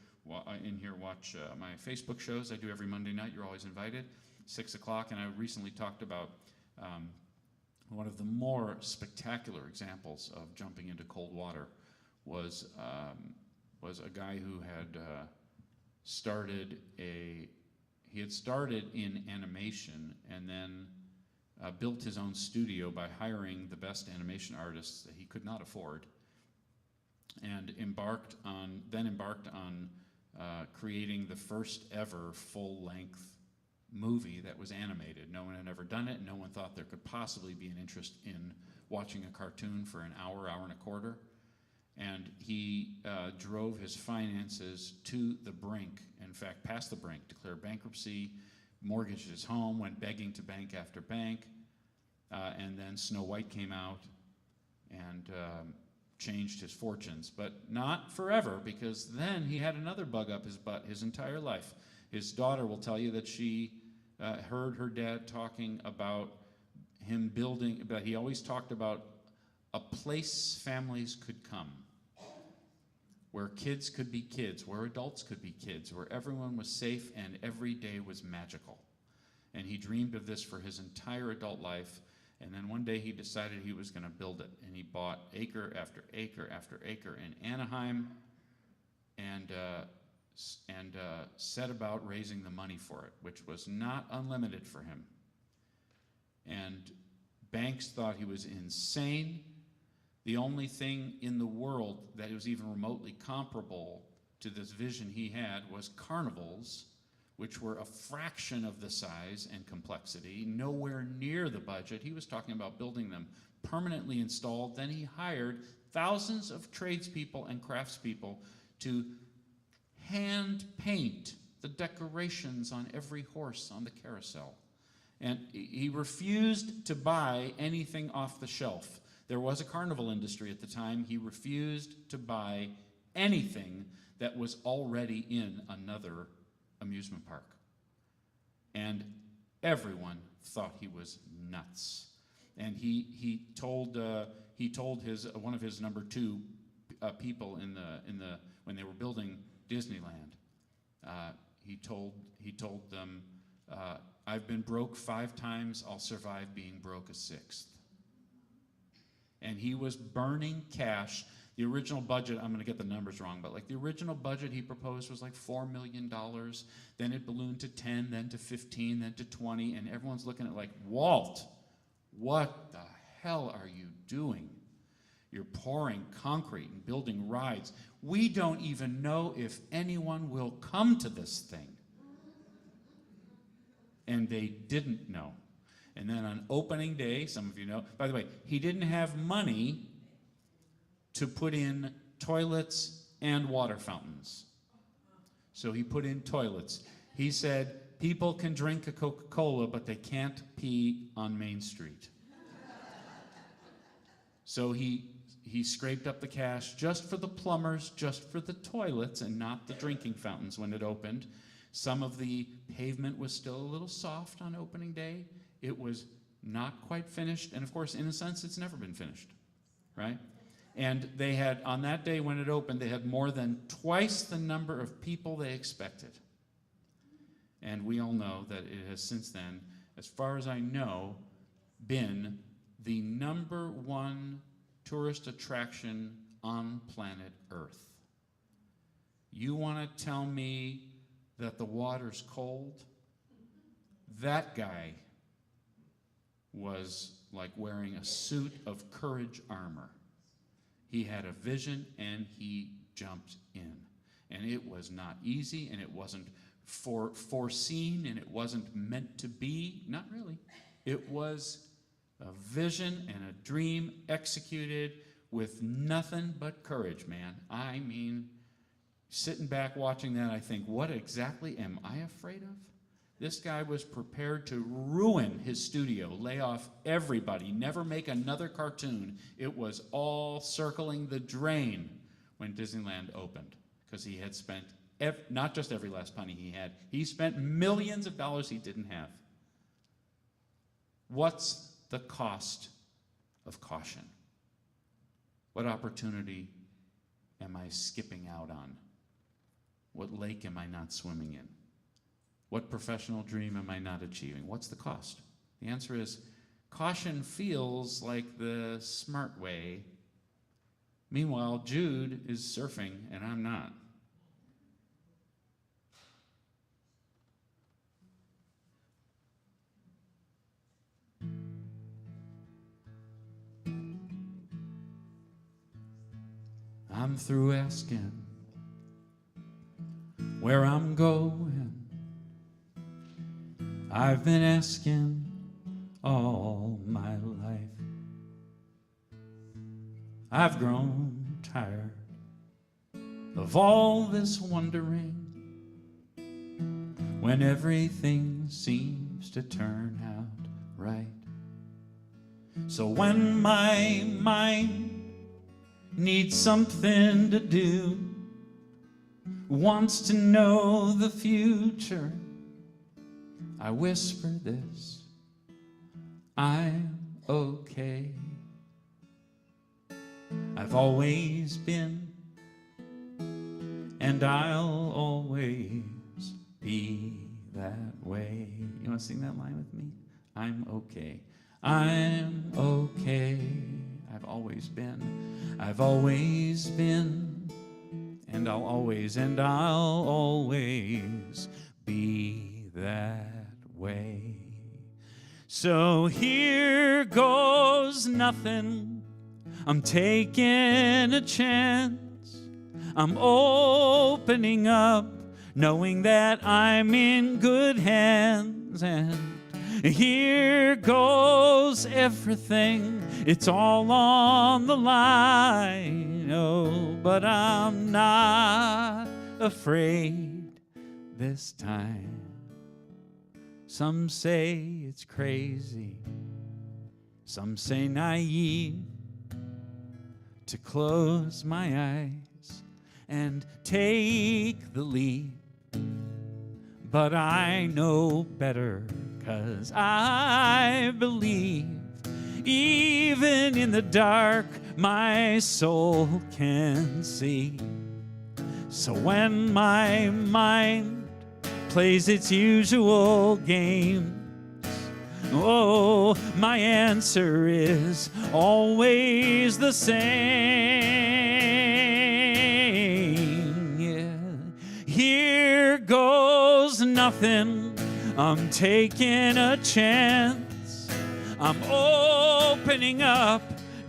in here watch my Facebook shows. I do every Monday night. You're always invited, 6 o'clock. And I recently talked about one of the more spectacular examples of jumping into cold water was a guy who had started in animation and then built his own studio by hiring the best animation artists that he could not afford, and embarked on creating the first ever full-length movie that was animated. No one had ever done it, and no one thought there could possibly be an interest in watching a cartoon for an hour and a quarter. And he drove his finances to the brink, in fact, past the brink, declared bankruptcy, mortgaged his home, went begging to bank after bank, and then Snow White came out and changed his fortunes. But not forever, because then he had another bug up his butt his entire life. His daughter will tell you that she heard her dad talking about him building, but he always talked about a place families could come, where kids could be kids, where adults could be kids, where everyone was safe and every day was magical. And he dreamed of this for his entire adult life. And then one day he decided he was going to build it. And he bought acre after acre after acre in Anaheim and set about raising the money for it, which was not unlimited for him. And banks thought he was insane. The only thing in the world that was even remotely comparable to this vision he had was carnivals, which were a fraction of the size and complexity, nowhere near the budget. He was talking about building them permanently installed. Then he hired thousands of tradespeople and craftspeople to hand paint the decorations on every horse on the carousel. And he refused to buy anything off the shelf. There was a carnival industry at the time. He refused to buy anything that was already in another amusement park. And everyone thought he was nuts. And he told one of his number two people when they were building Disneyland. He told them, "I've been broke 5 times. I'll survive being broke a 6th." And he was burning cash. The original budget, I'm going to get the numbers wrong, but like the original budget he proposed was like $4 million. Then it ballooned to 10, then to 15, then to 20, and everyone's looking at like, Walt, what the hell are you doing? You're pouring concrete and building rides. We don't even know if anyone will come to this thing. And they didn't know. And then on opening day, some of you know, by the way, he didn't have money to put in toilets and water fountains. So he put in toilets. He said, people can drink a Coca-Cola, but they can't pee on Main Street. So he scraped up the cash just for the plumbers, just for the toilets, and not the drinking fountains when it opened. Some of the pavement was still a little soft on opening day. It was not quite finished. And of course, in a sense, it's never been finished, right? And they had, on that day when it opened, they had more than twice the number of people they expected. And we all know that it has since then, as far as I know, been the #1 tourist attraction on planet Earth. You want to tell me that the water's cold? That guy was like wearing a suit of courage armor. He had a vision and he jumped in. And it was not easy, and it wasn't foreseen, and it wasn't meant to be. Not really. It was a vision and a dream executed with nothing but courage, man. I mean, sitting back watching that, I think, what exactly am I afraid of? This guy was prepared to ruin his studio, lay off everybody, never make another cartoon. It was all circling the drain when Disneyland opened, because he had spent, not just every last penny he had, he spent millions of dollars he didn't have. What's the cost of caution? What opportunity am I skipping out on? What lake am I not swimming in? What professional dream am I not achieving? What's the cost? The answer is, caution feels like the smart way. Meanwhile, Jude is surfing and I'm not. I'm through asking where I'm going. I've been asking all my life. I've grown tired of all this wondering when everything seems to turn out right. So when my mind needs something to do, wants to know the future, I whisper this: I'm okay. I've always been, and I'll always be that way. You want to sing that line with me? I'm okay. I'm okay. I've always been, and I'll always be that way. So here goes nothing. I'm taking a chance. I'm opening up, knowing that I'm in good hands. And here goes everything. It's all on the line. Oh, but I'm not afraid this time. Some say it's crazy, some say naive, to close my eyes and take the leap. but I know better, 'cause I believe even in the dark my soul can see. So when my mind plays its usual game, oh, my answer is always the same. Yeah. Here goes nothing. I'm taking a chance. I'm opening up,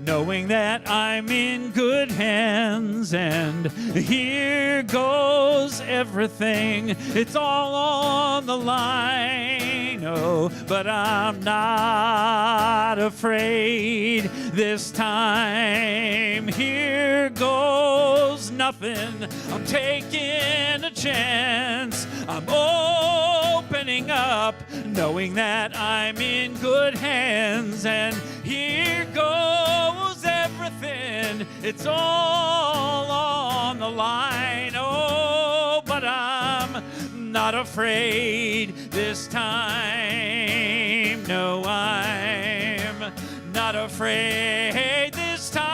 knowing that I'm in good hands. And here goes everything. It's all on the line. Oh, but I'm not afraid this time. Here goes nothing. I'm taking a chance. I'm opening up, knowing that I'm in good hands. And here goes everything. It's all on the line. Oh, but I'm not afraid this time. No, I'm not afraid this time,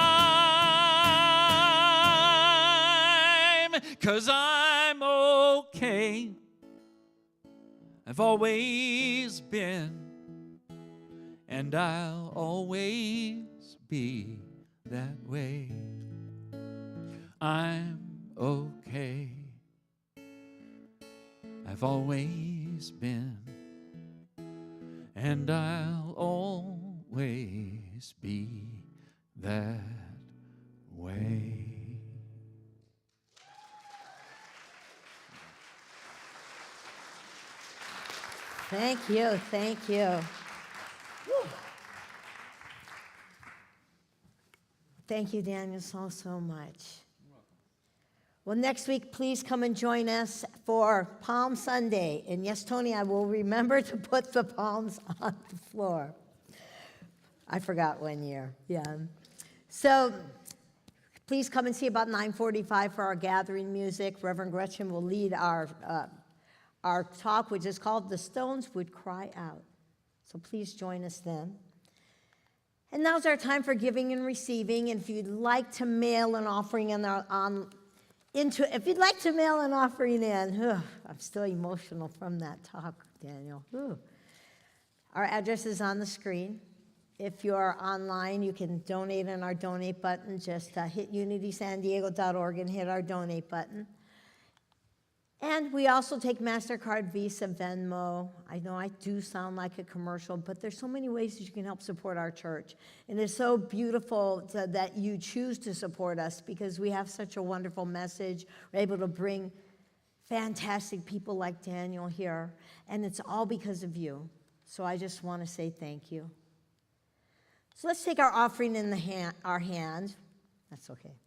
'cause I'm okay. I've always been, and I'll always be that way. I'm okay. I've always been, and I'll always be that way. Thank you, thank you. Whew. Thank you, Daniel, so much. Well, next week, please come and join us for Palm Sunday. And yes, Tony, I will remember to put the palms on the floor. I forgot one year, yeah. So please come and see about 9:45 for our gathering music. Reverend Gretchen will lead our talk, which is called The Stones Would Cry Out. So please join us then. And now's our time for giving and receiving. And if you'd like to mail an offering in, I'm still emotional from that talk, Daniel. Our address is on the screen. If you're online, you can donate on our donate button. Just hit unitysandiego.org and hit our donate button. And we also take MasterCard, Visa, Venmo. I know I do sound like a commercial, but there's so many ways that you can help support our church. And it's so beautiful that you choose to support us, because we have such a wonderful message. We're able to bring fantastic people like Daniel here, and it's all because of you. So I just want to say thank you. So let's take our offering in our hand. That's okay.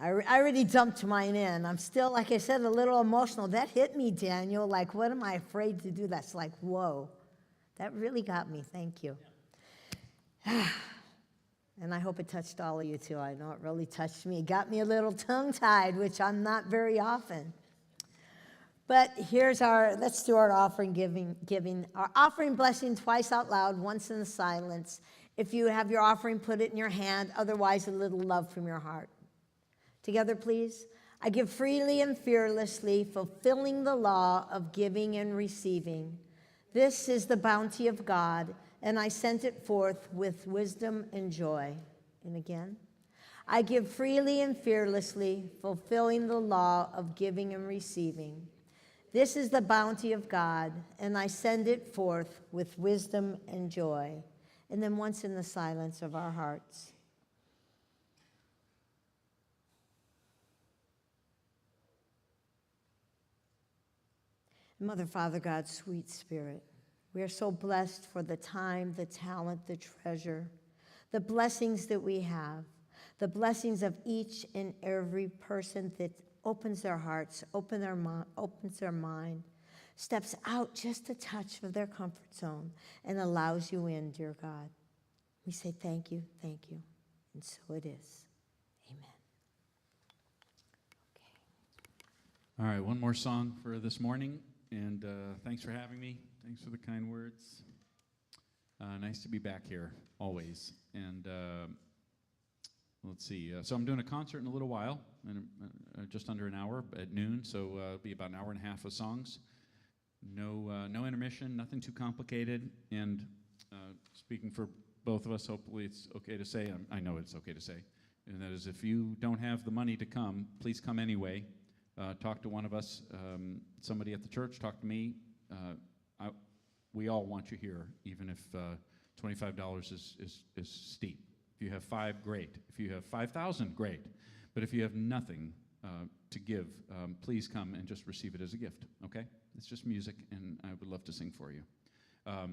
I already dumped mine in. I'm still, like I said, a little emotional. That hit me, Daniel. Like, what am I afraid to do? That's like, whoa. That really got me. Thank you. And I hope it touched all of you, too. I know it really touched me. It got me a little tongue-tied, which I'm not very often. But let's do our offering giving. Our offering blessing twice out loud, once in the silence. If you have your offering, put it in your hand. Otherwise, a little love from your heart. Together, please. I give freely and fearlessly, fulfilling the law of giving and receiving. This is the bounty of God, and I sent it forth with wisdom and joy. And again, I give freely and fearlessly, fulfilling the law of giving and receiving. This is the bounty of God, and I send it forth with wisdom and joy. And then once in the silence of our hearts. Mother, Father, God, sweet Spirit, we are so blessed for the time, the talent, the treasure, the blessings that we have, the blessings of each and every person that opens their hearts, opens their mind, steps out just a touch of their comfort zone and allows you in, dear God. We say thank you, and so it is. Amen. All right, one more song for this morning, and thanks for having me. Thanks for the kind words. Nice to be back here, always. And let's see. So I'm doing a concert in a little while, and just under an hour at noon. So it'll be about an hour and a half of songs. No intermission, nothing too complicated. And speaking for both of us, hopefully it's okay to say. I know it's okay to say. And that is, if you don't have the money to come, please come anyway. Talk to one of us, somebody at the church. Talk to me. We all want you here, even if $25 is steep. If you have $5, great. If you have 5,000, great. But if you have nothing to give, please come and just receive it as a gift, okay? It's just music, and I would love to sing for you. I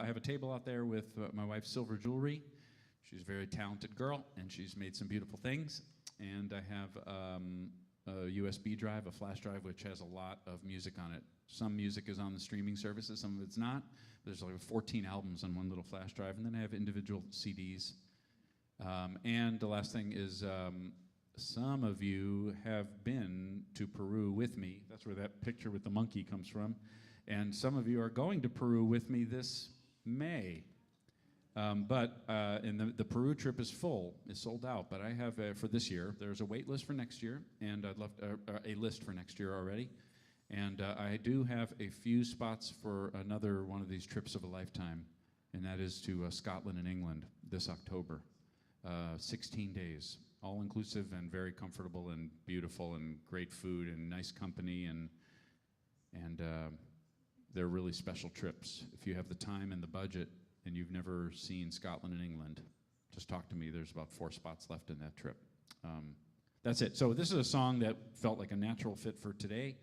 have a table out there with my wife's silver jewelry. She's a very talented girl, and she's made some beautiful things. And I have a USB drive, a flash drive, which has a lot of music on it. Some music is on the streaming services, some of it's not. There's like 14 albums on one little flash drive, and then I have individual CDs. And the last thing is, some of you have been to Peru with me. That's where that picture with the monkey comes from. And some of you are going to Peru with me this May. And the Peru trip is full, it's sold out, but I have, for this year, there's a wait list for next year, and I'd love a list for next year already. And I do have a few spots for another one of these trips of a lifetime, and that is to Scotland and England this October. 16 days, all inclusive and very comfortable and beautiful and great food and nice company, and they're really special trips. If you have the time and the budget and you've never seen Scotland and England, just talk to me. There's about 4 spots left in that trip. That's it. So this is a song that felt like a natural fit for today.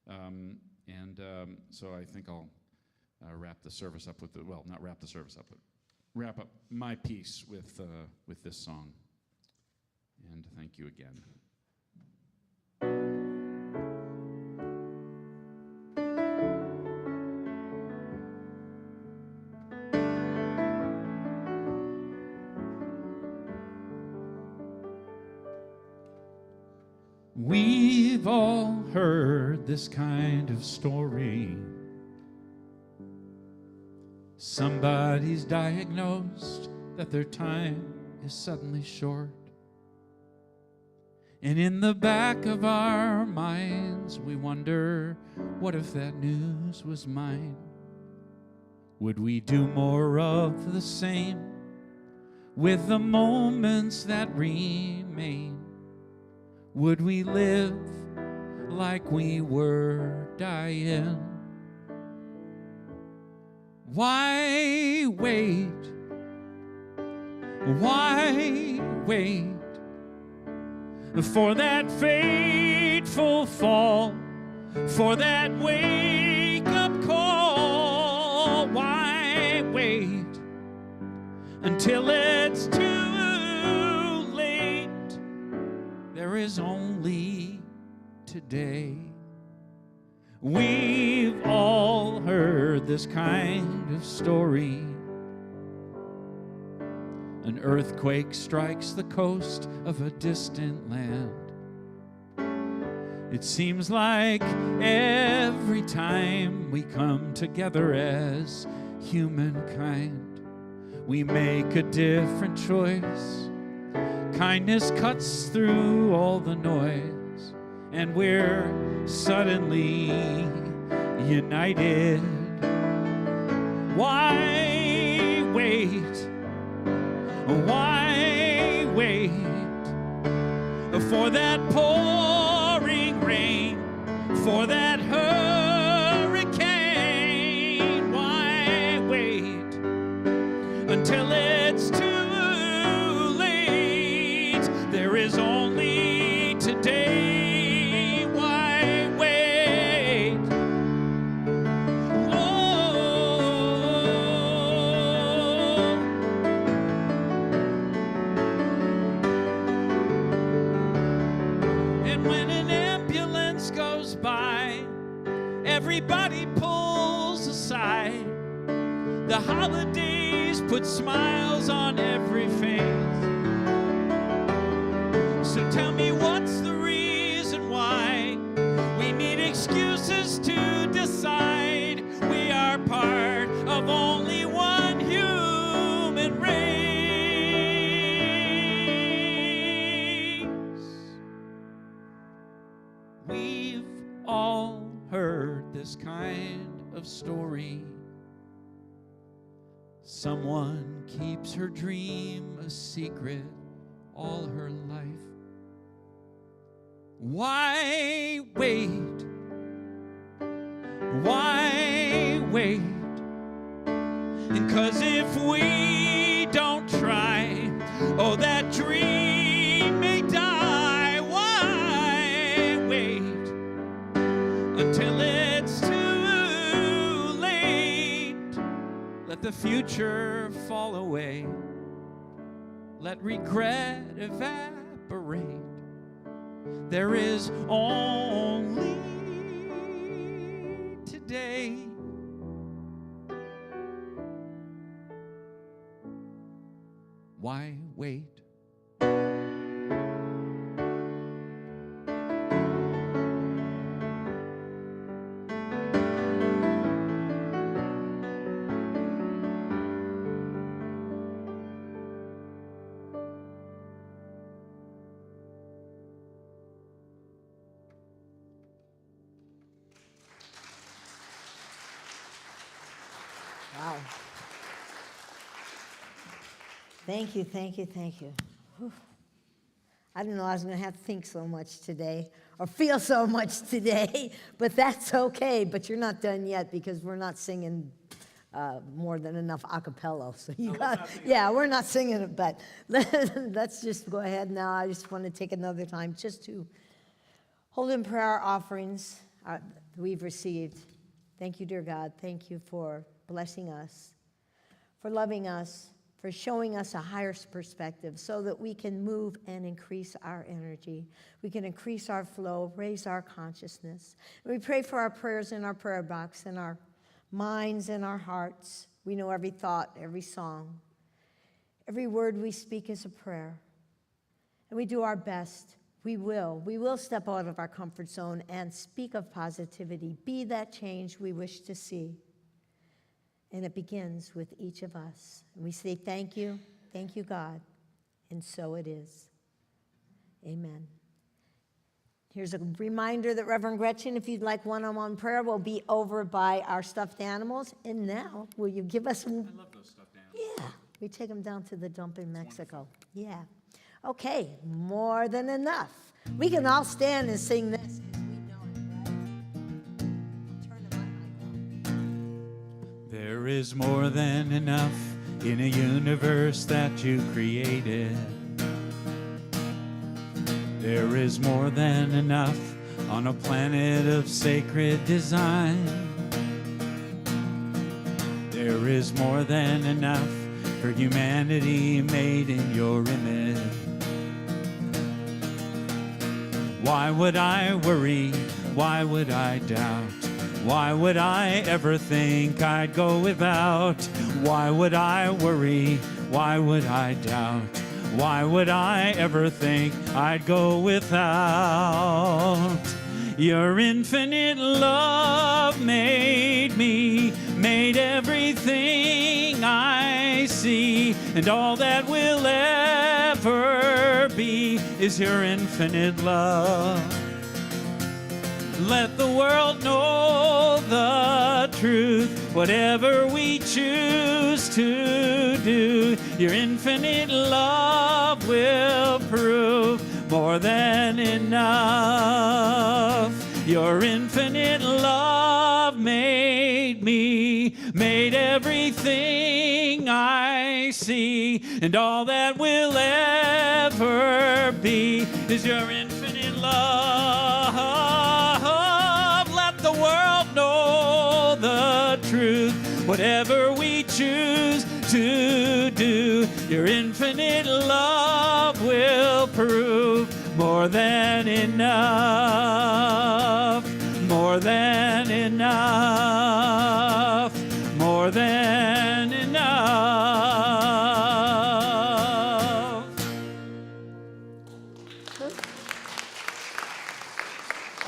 So I think I'll wrap the service up with not wrap the service up, but wrap up my piece with this song. And thank you again. We've all heard this kind of story. Somebody's diagnosed that their time is suddenly short. And in the back of our minds, we wonder, what if that news was mine? Would we do more of the same with the moments that remain? Would we live like we were dying? Why wait? Why wait for that fateful fall, for that wake-up call? Why wait until it's too late? There is only today. We've all heard this kind of story. An earthquake strikes the coast of a distant land. It seems like every time we come together as humankind, we make a different choice. Kindness cuts through all the noise, and we're suddenly united. Why wait? Why wait for that pouring rain, for that hurricane? Why wait until it's too late? There is only today. Why wait? And when an ambulance goes by, everybody pulls aside. The holidays put smiles on every face. So tell me, what's the reason why us to decide. We are part of only one human race. We've all heard this kind of story. Someone keeps her dream a secret all her life. Why wait? Why wait? And 'cause if we don't try, oh, that dream may die. Why wait until it's too late? Let the future fall away. Let regret evaporate. There is only today. Why wait? Wow. Thank you, thank you, thank you. Whew. I didn't know I was going to have to think so much today or feel so much today, but that's okay. But you're not done yet because we're not singing more than enough a cappella. So you got, yeah, we're not singing it, but let's just go ahead now. I just want to take another time just to hold in prayer our offerings that we've received. Thank you, dear God. Thank you for blessing us, for loving us, for showing us a higher perspective so that we can move and increase our energy. We can increase our flow, raise our consciousness. We pray for our prayers in our prayer box, in our minds and our hearts. We know every thought, every song. Every word we speak is a prayer. And we do our best. We will step out of our comfort zone and speak of positivity. Be that change we wish to see. And it begins with each of us. And we say thank you, God. And so it is. Amen. Here's a reminder that Reverend Gretchen, if you'd like one-on-one prayer, will be over by our stuffed animals. And now, will you give us some? I love those stuffed animals. Yeah, we take them down to the dump in Mexico. Yeah. Okay, more than enough. We can all stand and sing this. There is more than enough in a universe that you created. There is more than enough on a planet of sacred design. There is more than enough for humanity made in your image. Why would I worry? Why would I doubt? Why would I ever think I'd go without? Why would I worry? Why would I doubt? Why would I ever think I'd go without? Your infinite love made me, made everything I see, and all that will ever be is your infinite love. Let the world know the truth, whatever we choose to do. Your infinite love will prove more than enough. Your infinite love made me, made everything I see, and all that will ever be is your infinite love. The world know the truth, whatever we choose to do. Your infinite love will prove more than enough, more than enough, more than enough.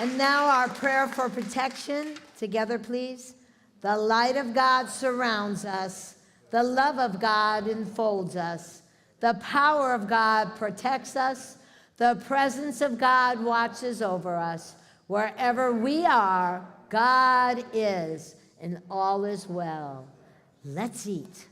And And now our prayer for protection. Together, please. The light of God surrounds us. The love of God enfolds us. The power of God protects us. The presence of God watches over us. Wherever we are, God is, and all is well. Let's eat.